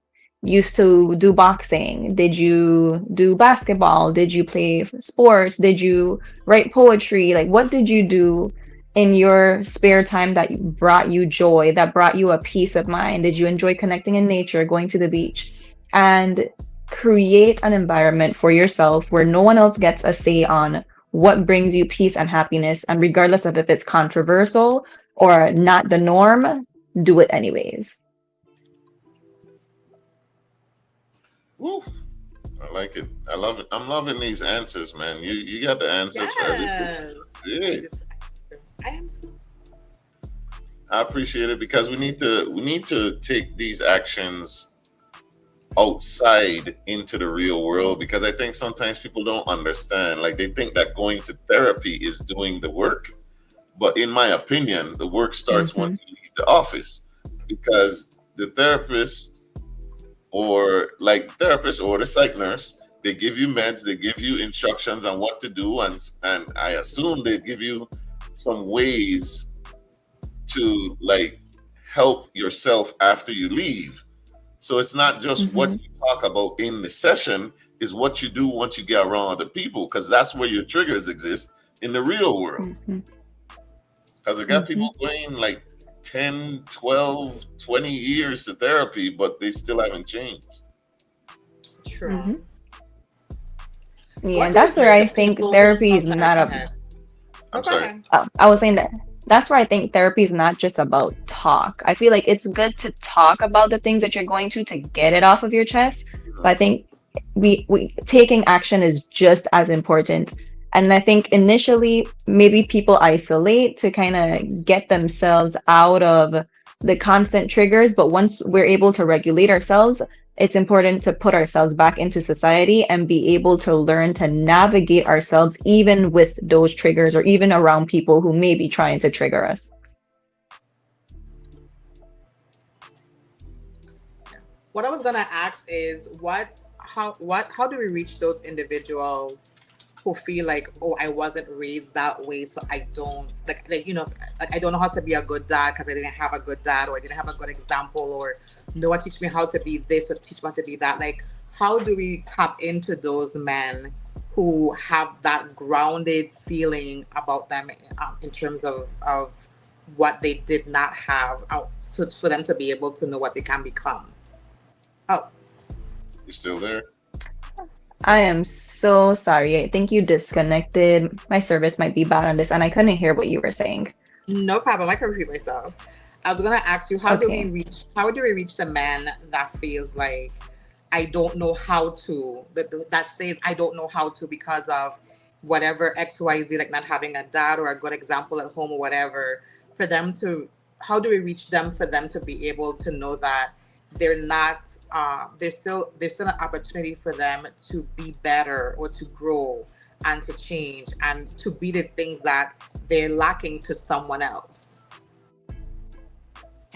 used to do boxing? Did you do basketball? Did you play sports? Did you write poetry? Like, what did you do in your spare time that brought you joy, that brought you a peace of mind? Did you enjoy connecting in nature, going to the beach? And create an environment for yourself where no one else gets a say on what brings you peace and happiness. And regardless of if it's controversial or not the norm, do it anyways. Woo, I like it. I love it. I'm loving these answers, man. You got the answers for everything. Yes. Yeah. I am too. I appreciate it because we need to take these actions outside into the real world, because I think sometimes people don't understand. Like, they think that going to therapy is doing the work, but in my opinion, the work starts once Mm-hmm. you leave the office, because the therapist, or the psych nurse, they give you meds, they give you instructions on what to do, and I assume they give you some ways to like help yourself after you leave. So it's not just what Mm-hmm. you talk about in the session, is what you do once you get around other people, because that's where your triggers exist in the real world. Mm-hmm. Because I got Mm-hmm. people going like 10, 12, 20 years to therapy, but they still haven't changed. True. Mm-hmm. Yeah, What and do you that's where say I to think people? therapy Oh, is sorry. not Go a. ahead. No, I'm go sorry. ahead. I was saying that that's where I think therapy is not just about talk. I feel like it's good to talk about the things that you're going to get it off of your chest, but I think we taking action is just as important. And I think initially maybe people isolate to kind of get themselves out of the constant triggers, but once we're able to regulate ourselves, it's important to put ourselves back into society and be able to learn to navigate ourselves even with those triggers, or even around people who may be trying to trigger us. What I was gonna ask is how do we reach those individuals who feel like, oh, I wasn't raised that way, so I don't like I don't know how to be a good dad because I didn't have a good dad, or I didn't have a good example, or no one teach me how to be this or teach me how to be that. Like, how do we tap into those men who have that grounded feeling about them, in terms of what they did not have, for them to be able to know what they can become? Oh, You still there? I am so sorry. I think you disconnected. My service might be bad on this, and I couldn't hear what you were saying. no problem. I can repeat myself. I was gonna ask you, Okay. how do we reach the man that feels like I don't know how to, that says I don't know how to because of whatever XYZ, like not having a dad or a good example at home or whatever, for them to, how do we reach them for them to be able to know that they're not there's still an opportunity for them to be better or to grow and to change and to be the things that they're lacking to someone else.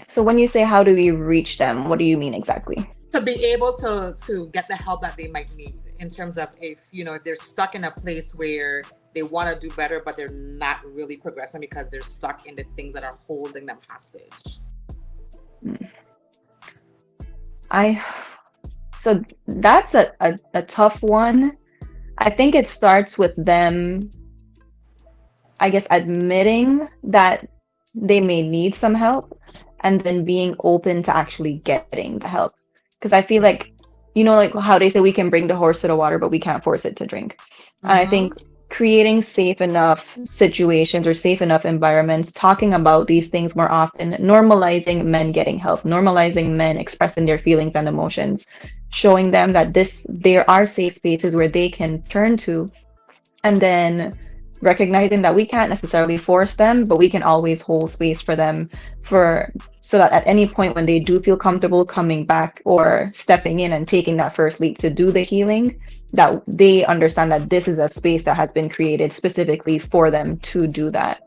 So when you say how do we reach them, what do you mean exactly? To be able to get the help that they might need, in terms of, if if they're stuck in a place where they want to do better but they're not really progressing because they're stuck in the things that are holding them hostage. Mm. I so that's a tough one. I think it starts with them, I guess, admitting that they may need some help and then being open to actually getting the help. Because I feel like, like how they say we can bring the horse to the water, but we can't force it to drink. And I Mm-hmm. think creating safe enough situations or safe enough environments, talking about these things more often, normalizing men getting help, normalizing men expressing their feelings and emotions, showing them that there are safe spaces where they can turn to, and then recognizing that we can't necessarily force them, but we can always hold space for them, for so that at any point when they do feel comfortable coming back or stepping in and taking that first leap to do the healing, that they understand that this is a space that has been created specifically for them to do that.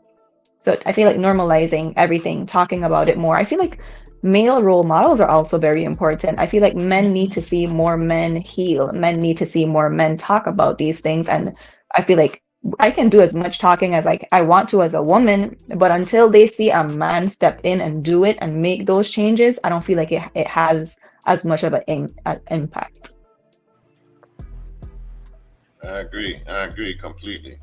So I feel like normalizing everything, talking about it more. I feel like male role models are also very important. I feel like men need to see more men heal. Men need to see more men talk about these things. And I feel like I can do as much talking as like I want to as a woman, but until they see a man step in and do it and make those changes, I don't feel like it has as much of an impact. I agree completely.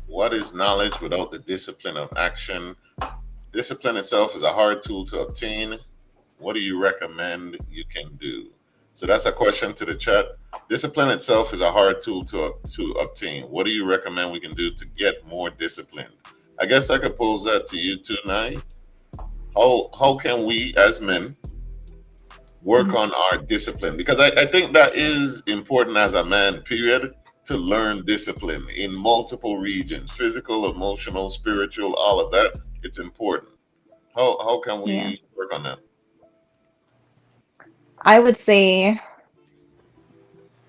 What is knowledge without the discipline of action? Discipline itself is a hard tool to obtain. What do you recommend you can do? So that's a question to the chat. Discipline itself is a hard tool to obtain. What do you recommend we can do to get more discipline? I guess I could pose that to you too, Nai. How can we as men work Mhm. on our discipline? Because I think that is important as a man, period, to learn discipline in multiple regions: physical, emotional, spiritual, all of that. It's important. How can Yeah. we work on that? I would say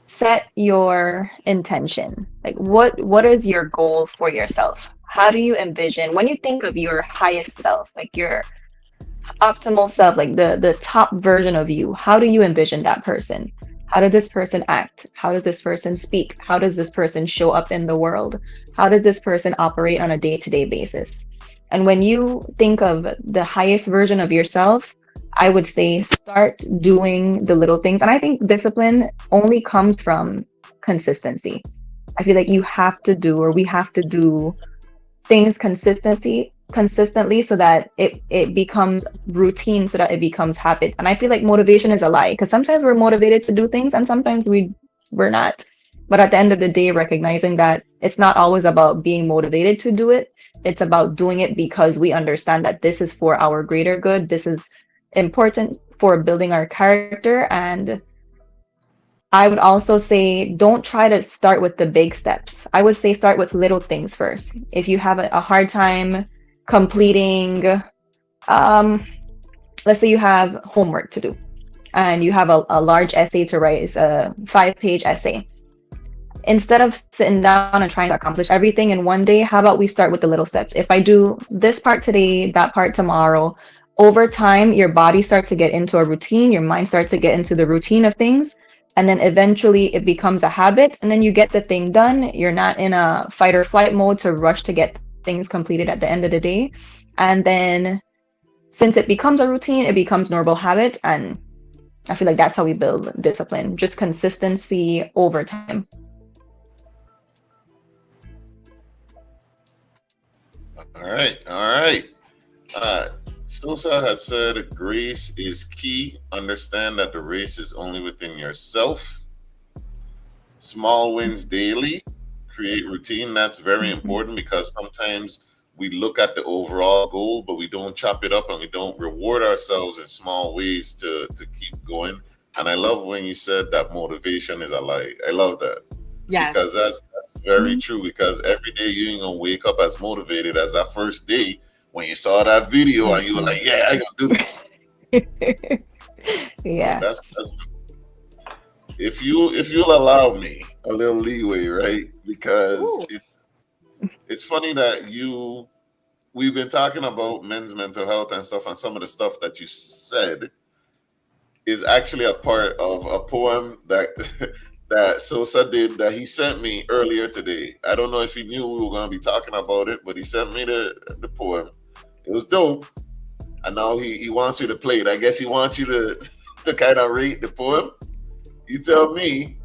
set your intention. Like what is your goal for yourself? How do you envision when you think of your highest self, like your optimal self, like the top version of you? How do you envision that person? How does this person act? How does this person speak? How does this person show up in the world? How does this person operate on a day-to-day basis? And when you think of the highest version of yourself, I would say start doing the little things. And I think discipline only comes from consistency. I feel like you have to do, or we have to do things consistently so that it becomes routine, so that it becomes habit. And I feel like motivation is a lie, because sometimes we're motivated to do things and sometimes we're not. But at the end of the day, recognizing that it's not always about being motivated to do it, it's about doing it because we understand that this is for our greater good, this is important for building our character. And I would also say don't try to start with the big steps. I would say start with little things first. If you have a hard time completing, um, let's say you have homework to do and you have a large essay to write, it's a 5-page essay. Instead of sitting down and trying to accomplish everything in one day, how about we start with the little steps? If I do this part today, that part tomorrow, over time, your body starts to get into a routine, your mind starts to get into the routine of things. And then eventually it becomes a habit, and then you get the thing done. You're not in a fight or flight mode to rush to get things completed at the end of the day. And then since it becomes a routine, it becomes normal habit. And I feel like that's how we build discipline, just consistency over time. All right, all right. Uh, Sosa has said grace is key. Understand that the race is only within yourself. Small wins daily. Create routine. That's very Mhm. important because sometimes we look at the overall goal, but we don't chop it up and we don't reward ourselves in small ways to keep going. And I love when you said that motivation is a lie. I love that because Yes. that's very true. Because every day you ain't gonna wake up as motivated as that first day when you saw that video and you were like, yeah, I gonna do this. Yeah. That's if you'll allow me a little leeway, right? Because Ooh. it's funny that we've been talking about men's mental health and stuff, and some of the stuff that you said is actually a part of a poem that that Sosa did that he sent me earlier today. I don't know if he knew we were going to be talking about it, but he sent me the poem. It was dope, and now he wants you to play it. I guess he wants you to kind of rate the poem. You tell me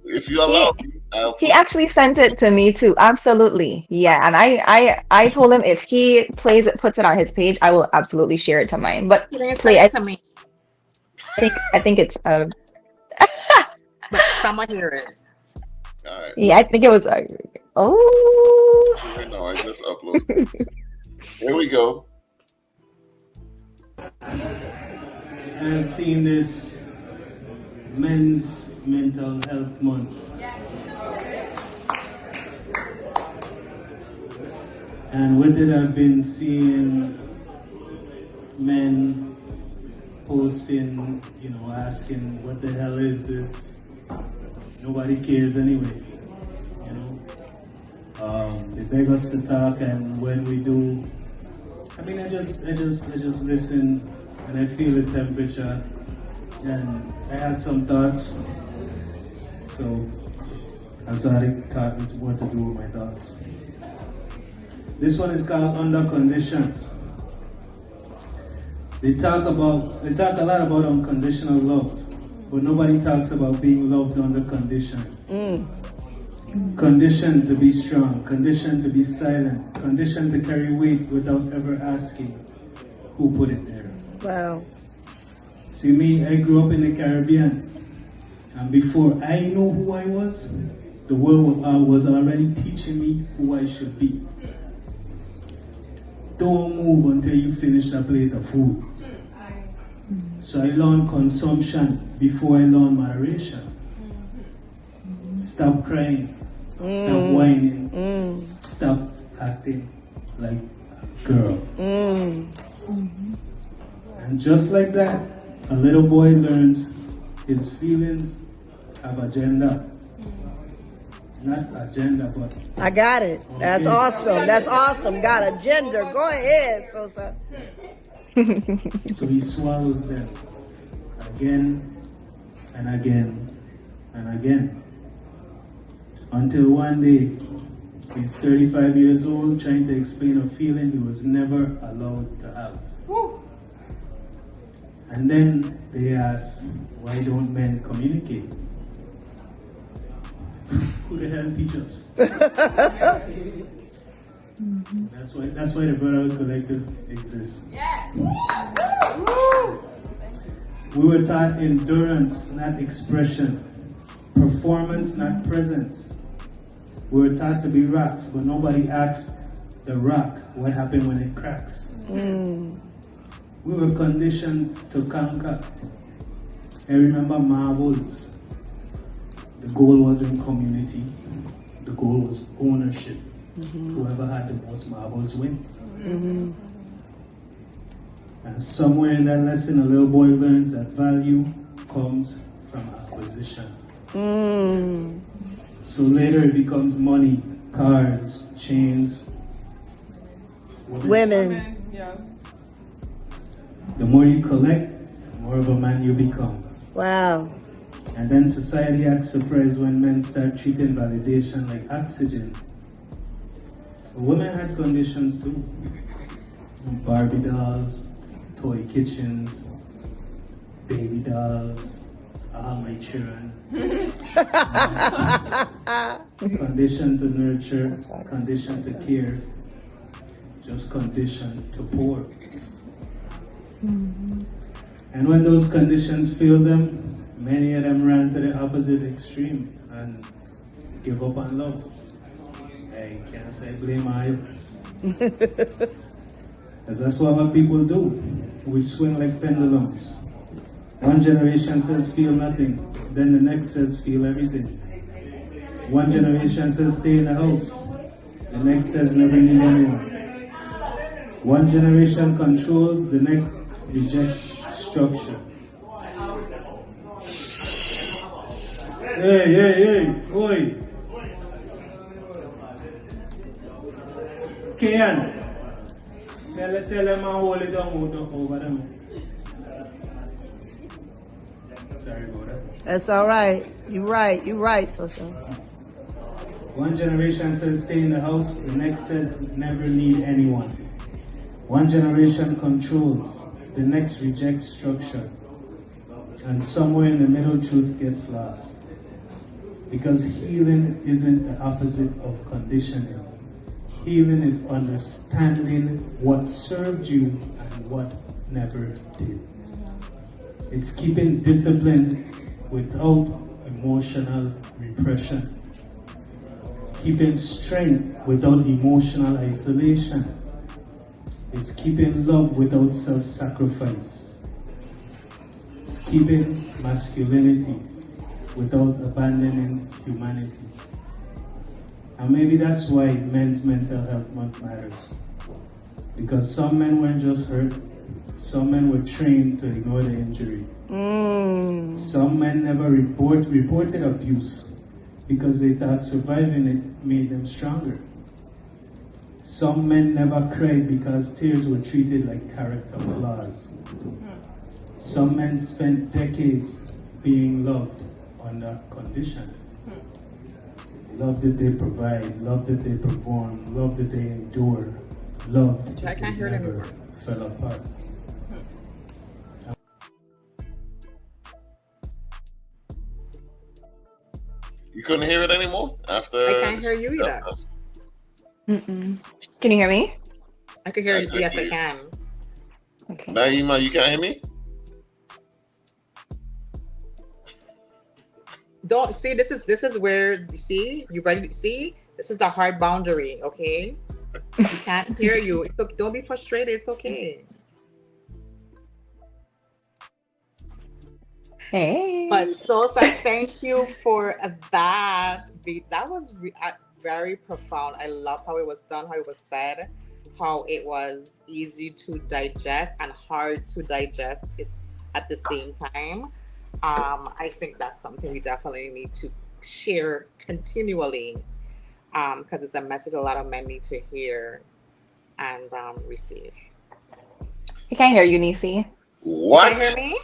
if you allow me. He actually sent it to me too. Absolutely. Yeah. And I told him if he plays it, puts it on his page, I will absolutely share it to mine. But You didn't play, send it to me, I think it's but someone hear it. All right. yeah, I think it was oh Right now, I just uploaded. Here we go. I've seen this Men's Mental Health Month. And with it, I've been seeing men posting, asking, what the hell is this? Nobody cares anyway, They beg us to talk, and when we do, I just listen, and I feel the temperature, and I had some thoughts, so I started talking what to do with my thoughts. This one is called Under Condition. They talk a lot about unconditional love, but nobody talks about being loved under condition. Conditioned to be strong, conditioned to be silent, conditioned to carry weight without ever asking who put it there. Wow. See me, I grew up in the Caribbean, and before I knew who I was, the world was already teaching me who I should be. Don't move until you finish a plate of food. So I learned consumption before I learned moderation. Stop crying. Stop whining. Stop acting like a girl. And just like that, a little boy learns his feelings have agenda. Not agenda, but... I got it. That's Okay. awesome. That's awesome. Got a gender. Go ahead, Sosa. So he swallows them again and again and again. Until one day, he's 35 years old trying to explain a feeling he was never allowed to have. And then they ask, why don't men communicate? Who the hell teaches us? That's why the Brotherhood Collective exists. We were taught endurance, not expression. Performance, not presence. We were taught to be rocks, but nobody asks the rock what happened when it cracks. We were conditioned to conquer. I remember marbles. The goal wasn't community. The goal was ownership. Whoever had the most marbles win. And somewhere in that lesson, a little boy learns that value comes from acquisition. So later it becomes money, cars, chains, Women. The more you collect, the more of a man you become. Wow. And then society acts surprised when men start treating validation like oxygen. Women had conditions too. Barbie dolls, toy kitchens, baby dolls, all my children. Conditioned to nurture, conditioned to care, just conditioned to pour. And when those conditions fail them, many of them ran to the opposite extreme and give up on love. I can't say blame either. Because that's what people do. We swing like pendulums. One generation says feel nothing, then the next says feel everything. One generation says stay in the house, the next says never need anyone. One generation controls, the next rejects structure. Hey, oi. Kian, tell them I hold it down over them. Sorry about that. That's all right. You're right, so. One generation says stay in the house, the next says never lead anyone. One generation controls, the next rejects structure. And somewhere in the middle, truth gets lost. Because healing isn't the opposite of conditioning. Healing is understanding what served you and what never did. It's keeping discipline without emotional repression. Keeping strength without emotional isolation. It's keeping love without self-sacrifice. It's keeping masculinity without abandoning humanity. And maybe that's why Men's Mental Health Month matters. Because some men weren't just hurt, some men were trained to ignore the injury. Some men never reported abuse because they thought surviving it made them stronger. Some men never cried because tears were treated like character flaws. Some men spent decades being loved under condition. Love that they provide, love that they perform, love that they endure, love that they never fell apart. You couldn't hear it anymore after. I can't hear you either. Mm-mm. Can you hear me? I can hear you. I Yes, hear I you. can. Okay. Naiema, you can't hear me? Don't see. This is where see you ready. See, this is the hard boundary. Okay, we can't hear you. It's okay. Don't be frustrated. It's okay. Hey. But Sosa, thank you for that. That was very profound. I love how it was done, how it was said, how it was easy to digest and hard to digest at the same time. I think that's something we definitely need to share continually because it's a message a lot of men need to hear and receive. I can't hear you, Nisi. What? Can you hear me?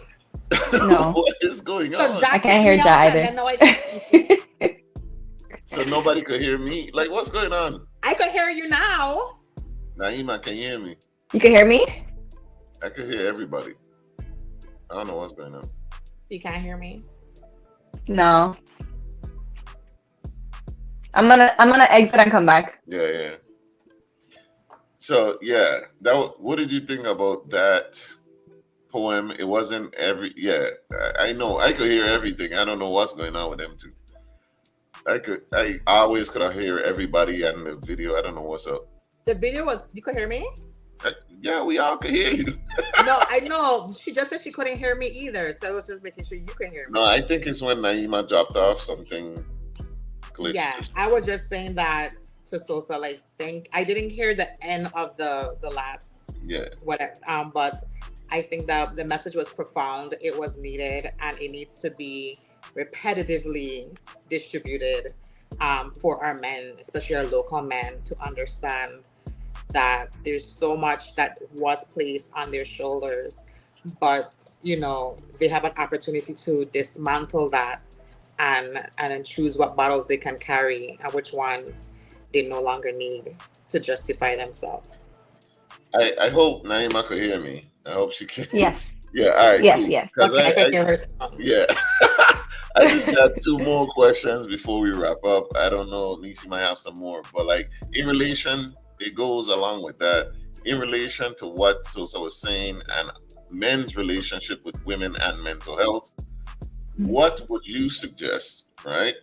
No. What is going So on? I can't hear Jah either. And now I can So nobody could hear me? Like, what's going on? I could hear you now. Naima, can you hear me? You can hear me? I could hear everybody. I don't know what's going on. You can't hear me. No. I'm gonna exit and come back. Yeah. So yeah, what did you think about that poem? It wasn't I know I could hear everything. I don't know what's going on with them two. I always could hear everybody in the video. I don't know what's up. The video was, you could hear me? Yeah, we all could hear you. No, I know. She just said she couldn't hear me either. So I was just making sure you can hear me. No, I think it's when Naima dropped off something glitched. Yeah, I was just saying that to Sosa. Like, I didn't hear the end of the last. Yeah. But I think that the message was profound. It was needed, and it needs to be repetitively distributed for our men, especially our local men, to understand that there's so much that was placed on their shoulders, but they have an opportunity to dismantle that and then choose what battles they can carry and which ones they no longer need to justify themselves. I hope Naima could hear me. I hope she can. Yes. Yeah, all right. Yes, cool. yes. Okay, I can hear her too. Yeah. I just got two more questions before we wrap up. I don't know, Nisi might have some more, but like in relation, it goes along with that. In relation to what Sosa was saying and men's relationship with women and mental health, what would you suggest, right?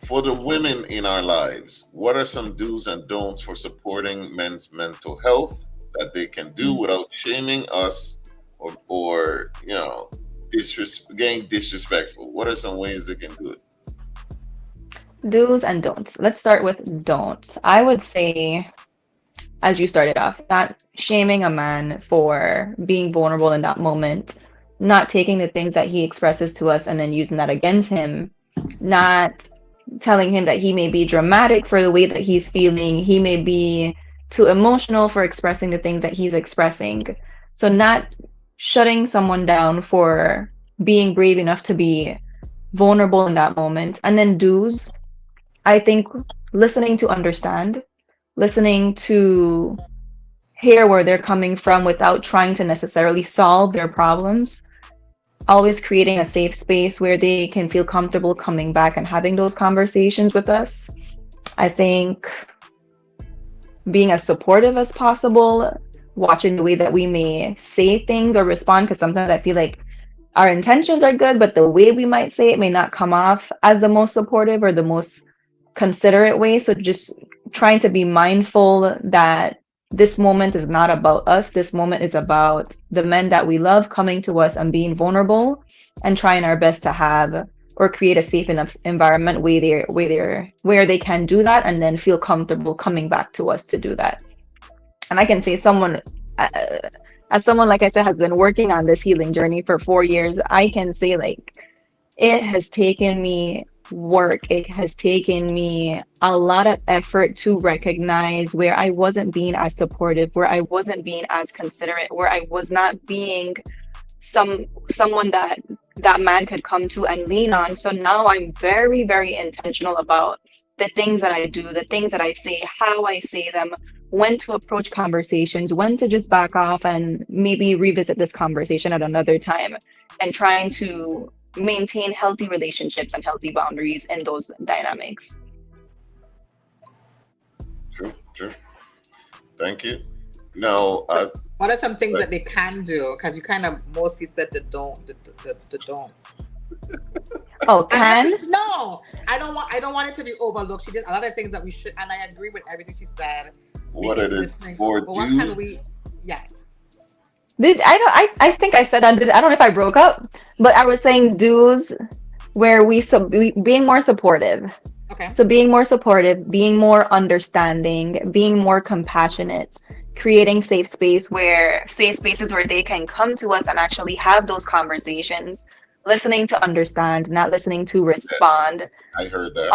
For the women in our lives, what are some do's and don'ts for supporting men's mental health that they can do without shaming us or getting disrespectful? What are some ways they can do it? Do's and don'ts. Let's start with don'ts. I would say as you started off, not shaming a man for being vulnerable in that moment, not taking the things that he expresses to us and then using that against him, not telling him that he may be dramatic for the way that he's feeling, he may be too emotional for expressing the things that he's expressing. So, not shutting someone down for being brave enough to be vulnerable in that moment. And then do's, I think listening to understand, listening to hear where they're coming from without trying to necessarily solve their problems, always creating a safe space where they can feel comfortable coming back and having those conversations with us. I think being as supportive as possible, watching the way that we may say things or respond, because sometimes I feel like our intentions are good, but the way we might say it may not come off as the most supportive or the most considerate way. So just trying to be mindful that this moment is not about us. This moment is about the men that we love coming to us and being vulnerable and trying our best to have or create a safe enough environment where they can do that and then feel comfortable coming back to us to do that. And I can say as someone, like I said, has been working on this healing journey for 4 years, I can say like it has taken me work. It has taken me a lot of effort to recognize where I wasn't being as supportive, where I wasn't being as considerate, where I was not being someone that man could come to and lean on. So now I'm very, very intentional about the things that I do, the things that I say, how I say them, when to approach conversations, when to just back off and maybe revisit this conversation at another time, and trying to maintain healthy relationships and healthy boundaries in those dynamics. True. Thank you. Now, what are some things that they can do? Because you kind of mostly said the don't. The don't. Oh, can? No, I don't want it to be overlooked. She did a lot of things that we should, and I agree with everything she said. What are the four what can we? Yes. I think I said that. I don't know if I broke up, but I was saying do's where being more supportive. Okay. So being more supportive, being more understanding, being more compassionate, creating safe spaces where they can come to us and actually have those conversations, listening to understand, not listening to respond. I heard that.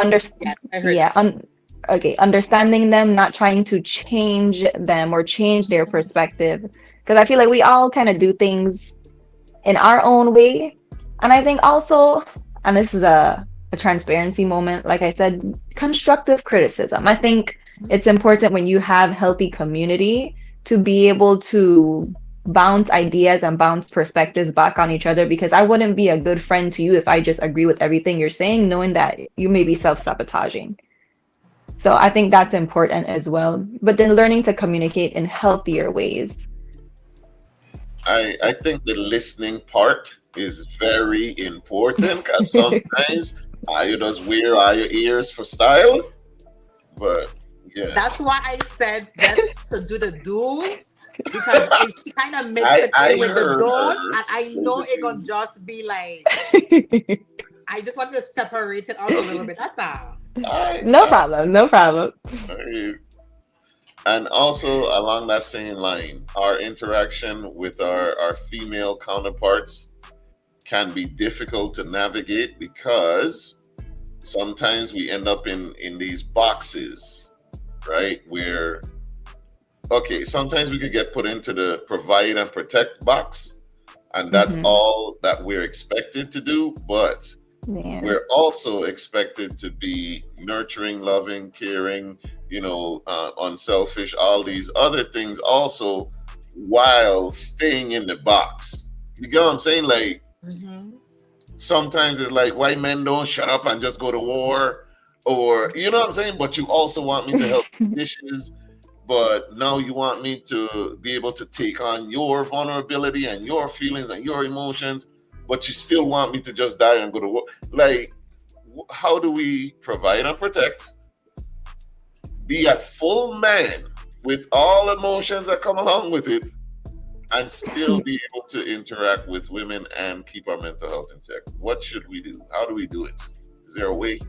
Understanding them, not trying to change them or change their perspective. Because I feel like we all kind of do things in our own way. And I think also, and this is a transparency moment, like I said, constructive criticism. I think it's important when you have healthy community to be able to bounce ideas and bounce perspectives back on each other, because I wouldn't be a good friend to you if I just agree with everything you're saying, knowing that you may be self-sabotaging. So I think that's important as well. But then learning to communicate in healthier ways. I think the listening part is very important, because sometimes you just wear your ears for style. But yeah, that's why I said to do the do's, because she kind of makes it with the don'ts, and I know it's gonna just be like I just wanted to separate it out a little bit. That's all. No problem. And also along that same line, our interaction with our female counterparts can be difficult to navigate, because sometimes we end up in these boxes, right? Where, okay, sometimes we could get put into the provide and protect box, and that's all that we're expected to do. But we're also expected to be nurturing, loving, caring, unselfish, all these other things also, while staying in the box. You get what I'm saying? Like, sometimes it's like white men don't shut up and just go to war, or you know what I'm saying? But you also want me to help dishes, but now you want me to be able to take on your vulnerability and your feelings and your emotions, but you still want me to just die and go to war. Like, how do we provide and protect, be a full man with all emotions that come along with it, and still be able to interact with women and keep our mental health in check? What should we do? How do we do it? Is there a way?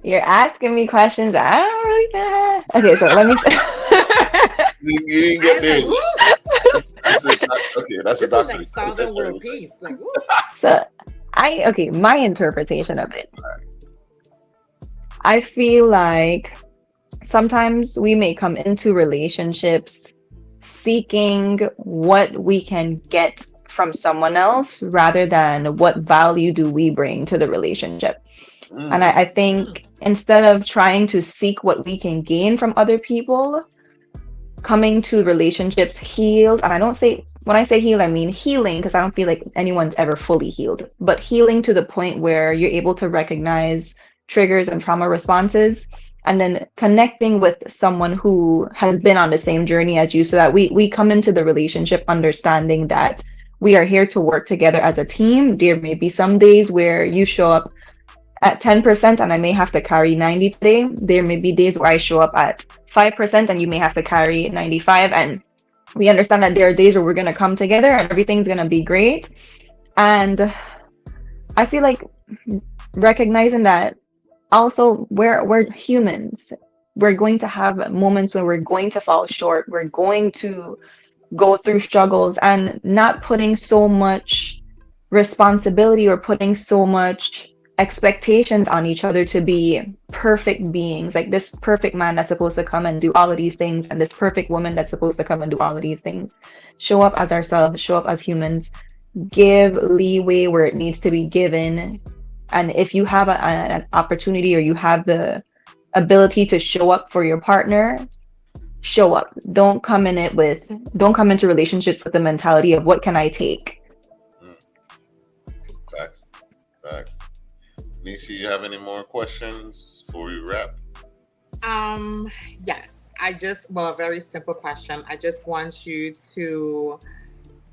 You're asking me questions I don't really know. Okay, so let me You didn't I get was there like, yet. woo! That's a, okay. That's a This is doctor. like solving That's what world I'm saying. peace. Like, woo! so okay, my interpretation of it. I feel like sometimes we may come into relationships seeking what we can get from someone else rather than what value do we bring to the relationship. And Mm, I think instead of trying to seek what we can gain from other people, coming to relationships healed, and I don't say when I say healed, I mean healing because I don't feel like anyone's ever fully healed, but healing to the point where you're able to recognize triggers and trauma responses and then connecting with someone who has been on the same journey as you so that we come into the relationship understanding that we are here to work together as a team. There may be some days where you show up at 10% and I may have to carry 90 today. There may be days where I show up at 5% and you may have to carry 95. And we understand that there are days where we're going to come together and everything's going to be great. And I feel like recognizing that also we're humans. We're going to have moments when we're going to fall short. We're going to go through struggles and not putting so much responsibility or putting so much expectations on each other to be perfect beings, like this perfect man that's supposed to come and do all of these things and this perfect woman that's supposed to come and do all of these things. Show up as ourselves, show up as humans, give leeway where it needs to be given. And if you have an opportunity or you have the ability to show up for your partner, show up. Don't come into relationships with the mentality of what can I take. mm. Facts. Facts. Nisi, you have any more questions before we wrap? Yes. A very simple question. I just want you to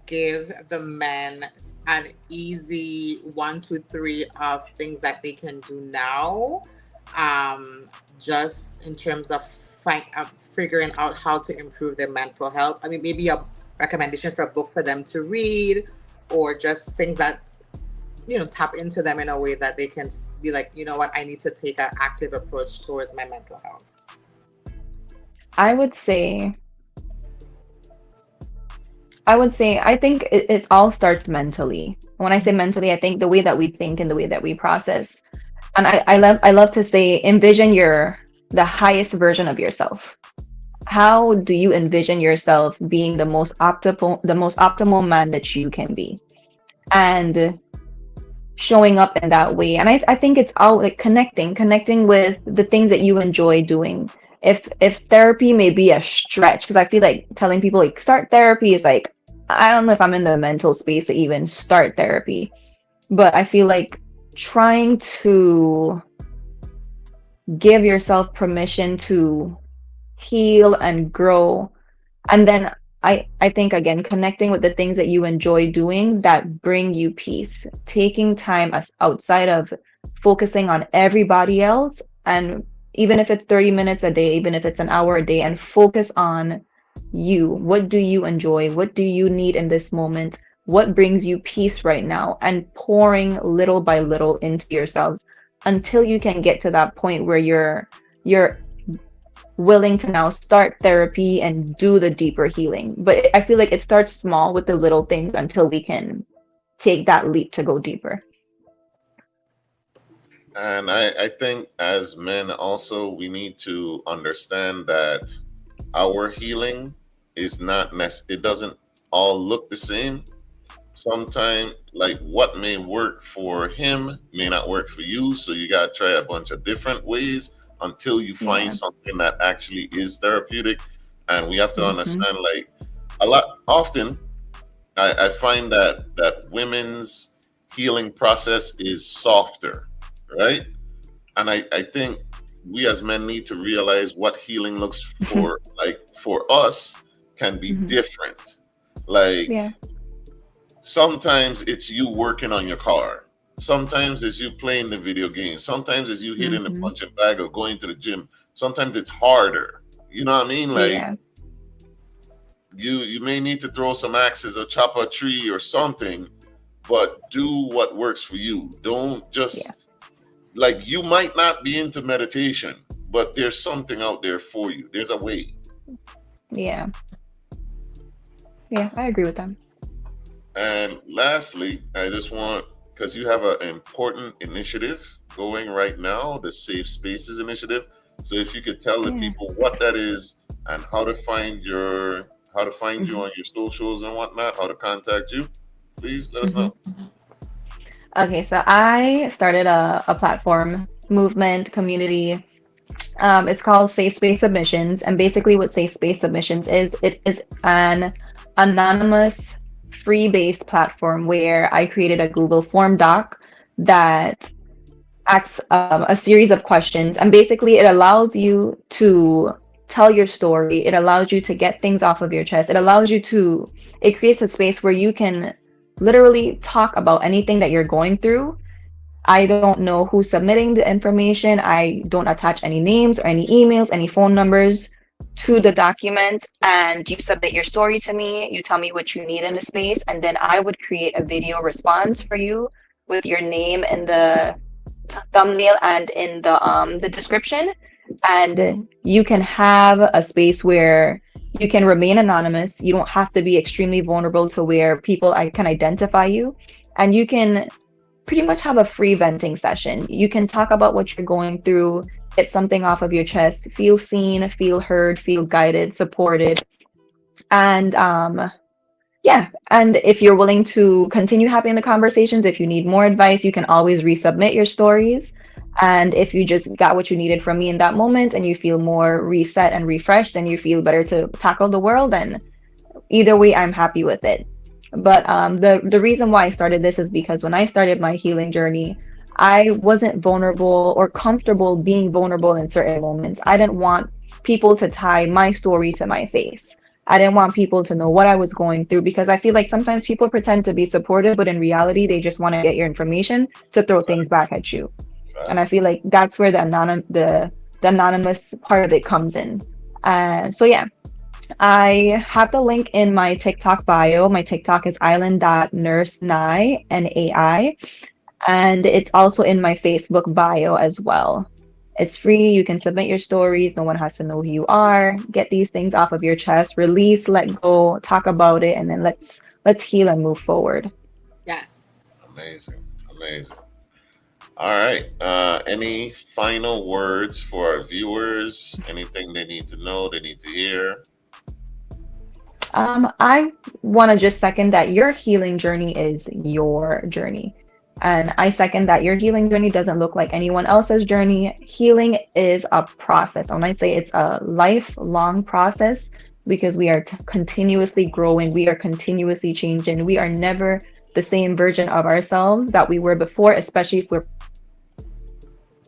give the men an easy 1, 2, 3 of things that they can do now, just in terms of figuring out how to improve their mental health. I mean, maybe a recommendation for a book for them to read, or just things that tap into them in a way that they can be like, you know what, I need to take an active approach towards my mental health. I would say I think it all starts mentally. When I say mentally, I think the way that we think and the way that we process. And I love to say envision the highest version of yourself. How do you envision yourself being the most optimal man that you can be? And showing up in that way. And I think it's all like connecting with the things that you enjoy doing. If therapy may be a stretch, because I feel like telling people like start therapy is like, I don't know if I'm in the mental space to even start therapy. But I feel like trying to give yourself permission to heal and grow. And then I think again, connecting with the things that you enjoy doing that bring you peace, taking time outside of focusing on everybody else. And even if it's 30 minutes a day, even if it's an hour a day, and focus on you. What do you enjoy? What do you need in this moment? What brings you peace right now? And pouring little by little into yourselves until you can get to that point where you're willing to now start therapy and do the deeper healing. But I feel like it starts small with the little things until we can take that leap to go deeper. And I think as men also, we need to understand that our healing is not it doesn't all look the same. Sometimes like what may work for him may not work for you, so you got to try a bunch of different ways until you find Yeah. something that actually is therapeutic. And we have to Mm-hmm. understand like a lot often I find that women's healing process is softer, right? And I think we as men need to realize what healing looks for like for us can be Mm-hmm. different. Like Yeah. sometimes it's you working on your car. Sometimes it's you playing the video game. Sometimes it's you hitting the Mm-hmm. punching bag or going to the gym. Sometimes it's harder. You know what I mean? Like Yeah. you may need to throw some axes or chop a tree or something, but do what works for you. Don't Yeah. just like you might not be into meditation, but there's something out there for you. There's a way. Yeah. Yeah, I agree with them. And lastly, I just want, because you have an important initiative going right now, the Safe Spaces initiative. So if you could tell the Yeah. people what that is and how to find you Mhm. on your socials and whatnot, how to contact you, please let us Mhm. know. Okay, so I started a platform, movement, community. It's called Safe Space Submissions, and basically, what Safe Space Submissions is, it is an anonymous, free-based platform where I created a Google form doc that asks a series of questions, and basically, it allows you to tell your story. It allows you to get things off of your chest. It creates a space where you can literally talk about anything that you're going through. I don't know who's submitting the information. I don't attach any names or any emails, any phone numbers to the document. And you submit your story to me. You tell me what you need in the space. And then I would create a video response for you with your name in the thumbnail and in the description. And you can have a space where you can remain anonymous. You don't have to be extremely vulnerable to where people I can identify you. And you can pretty much have a free venting session. You can talk about what you're going through, get something off of your chest, feel seen, feel heard, feel guided, supported. And yeah, and if you're willing to continue having the conversations, if you need more advice, you can always resubmit your stories. And if you just got what you needed from me in that moment and you feel more reset and refreshed and you feel better to tackle the world, then either way, I'm happy with it. But the reason why I started this is because when I started my healing journey, I wasn't vulnerable or comfortable being vulnerable in certain moments. I didn't want people to tie my story to my face. I didn't want people to know what I was going through because I feel like sometimes people pretend to be supportive, but in reality, they just want to get your information to throw things back at you. And I feel like that's where the anonymous part of it comes in. So yeah, I have the link in my TikTok bio. My TikTok is island.nursenai, Nai, and it's also in my Facebook bio as well. It's free. You can submit your stories. No one has to know who you are. Get these things off of your chest, release, let go, talk about it, and then let's heal and move forward. Yes. Amazing. Amazing. All right. Any final words for our viewers? Anything they need to know, they need to hear? I want to just second that your healing journey is your journey. And I second that your healing journey doesn't look like anyone else's journey. Healing is a process. I might say it's a lifelong process because we are continuously growing, we are continuously changing. We are never the same version of ourselves that we were before, especially if we're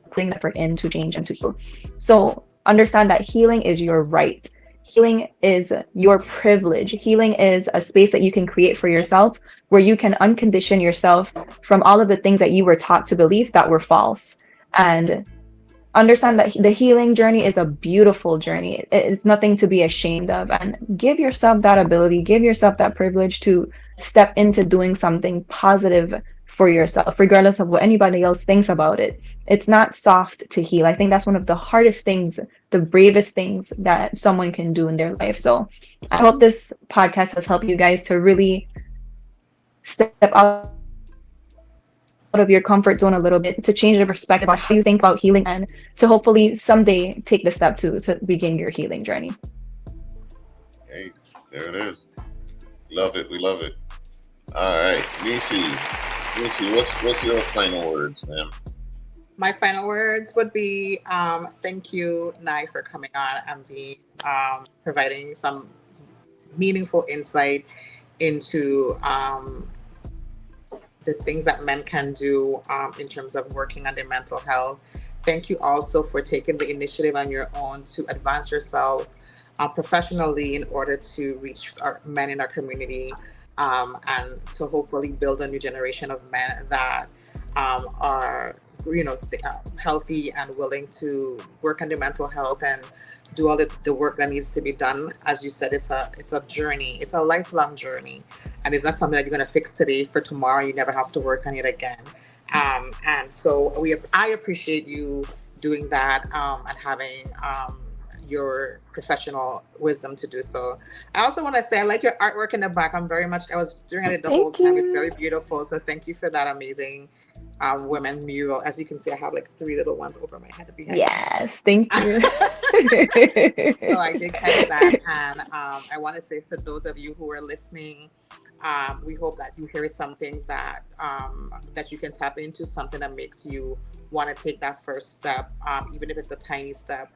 putting effort in to change and to heal. So understand that healing is your right. Healing is your privilege. Healing is a space that you can create for yourself where you can uncondition yourself from all of the things that you were taught to believe that were false. And understand that the healing journey is a beautiful journey. It is nothing to be ashamed of. And give yourself that ability, give yourself that privilege to step into doing something positive for yourself, regardless of what anybody else thinks about it. It's not soft to heal. I think that's one of the hardest things, the bravest things that someone can do in their life. So I hope this podcast has helped you guys to really step out of your comfort zone a little bit, to change the perspective on how you think about healing, and to hopefully someday take the step to begin your healing journey. Hey, there it is. Love it. We love it. All right, Nisi. Nisi, what's your final words, ma'am? My final words would be thank you, Nai, for coming on and providing some meaningful insight into the things that men can do in terms of working on their mental health. Thank you also for taking the initiative on your own to advance yourself professionally in order to reach our men in our community and to hopefully build a new generation of men that are healthy and willing to work on their mental health and do all the work that needs to be done. As you said, it's a journey. It's a lifelong journey, and it's not something that you're going to fix today for tomorrow. You never have to work on it again. And so I appreciate you doing that, and having your professional wisdom to do so. I also want to say I like your artwork in the back. I was staring at it the whole Thank time. It's you. very beautiful. So thank you for that amazing women mural. As you can see, I have like three little ones over my head behind me. Yes, thank you. So I did catch that, and I want to say for those of you who are listening, we hope that you hear something that you can tap into, something that makes you want to take that first step, even if it's a tiny step,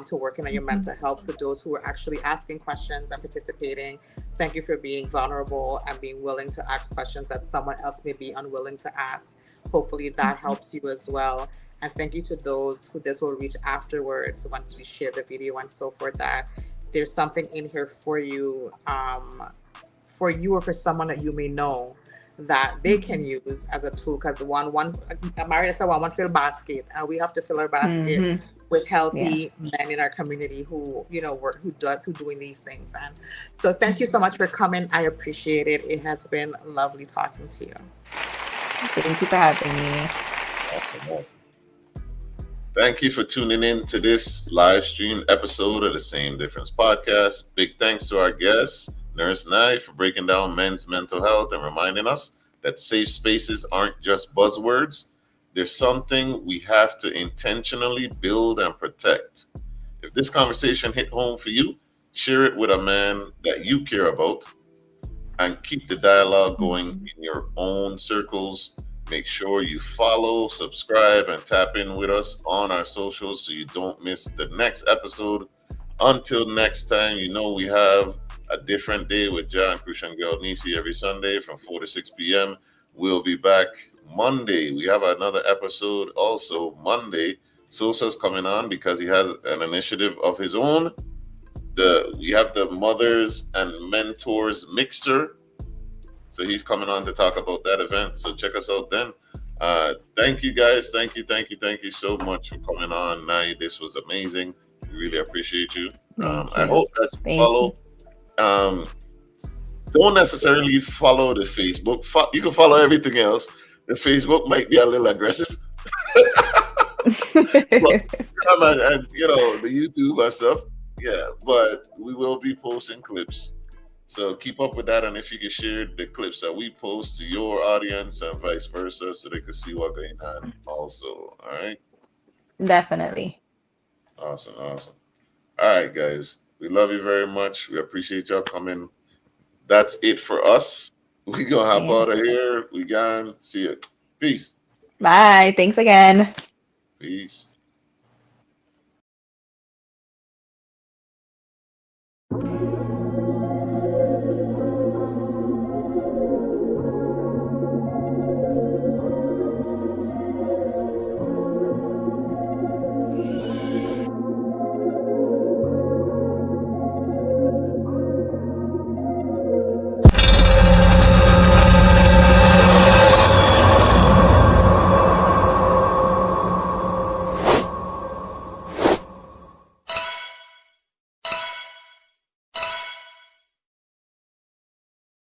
to working on your mental health. For those who are actually asking questions and participating, thank you for being vulnerable and being willing to ask questions that someone else may be unwilling to ask. Hopefully that helps you as well. And thank you to those who this will reach afterwards once we share the video and so forth, that there's something in here for you or for someone that you may know that they can use as a tool. Because one Maria said one fill basket, and we have to fill our basket Hmm. with Yeah. healthy men in our community who work, who doing these things. And so thank you so much for coming. I appreciate it. It has been lovely talking to you. Thank you for having me. Awesome, awesome. Thank you for tuning in to this live stream episode of the Same Difference podcast. Big thanks to our guest, Nurse Nai, for breaking down men's mental health and reminding us that safe spaces aren't just buzzwords. There's something we have to intentionally build and protect. If this conversation hit home for you, share it with a man that you care about and keep the dialogue going in your own circles. Make sure you follow, subscribe, and tap in with us on our socials so you don't miss the next episode. Until next time, we have a different day with Jah Crucian Gal Neci every Sunday from 4 to 6 p.m. We'll be back Monday. We have another episode also Monday. Sosa's coming on because he has an initiative of his own. We have the Mothers and Mentors Mixer. So he's coming on to talk about that event. So check us out then. Thank you guys. Thank you so much for coming on. Nai, this was amazing. We really appreciate you. I hope that you Thank follow. Don't necessarily follow the Facebook. You can follow everything else. The Facebook might be a little aggressive. And the YouTube and stuff. Yeah, but we will be posting clips. So keep up with that, and if you can share the clips that we post to your audience and vice versa, so they can see what's going on also. All right. Definitely. Awesome. All right, guys. We love you very much. We appreciate y'all coming. That's it for us. We gonna hop Yeah. out of here. We gone. See you. Peace. Bye. Thanks again. Peace.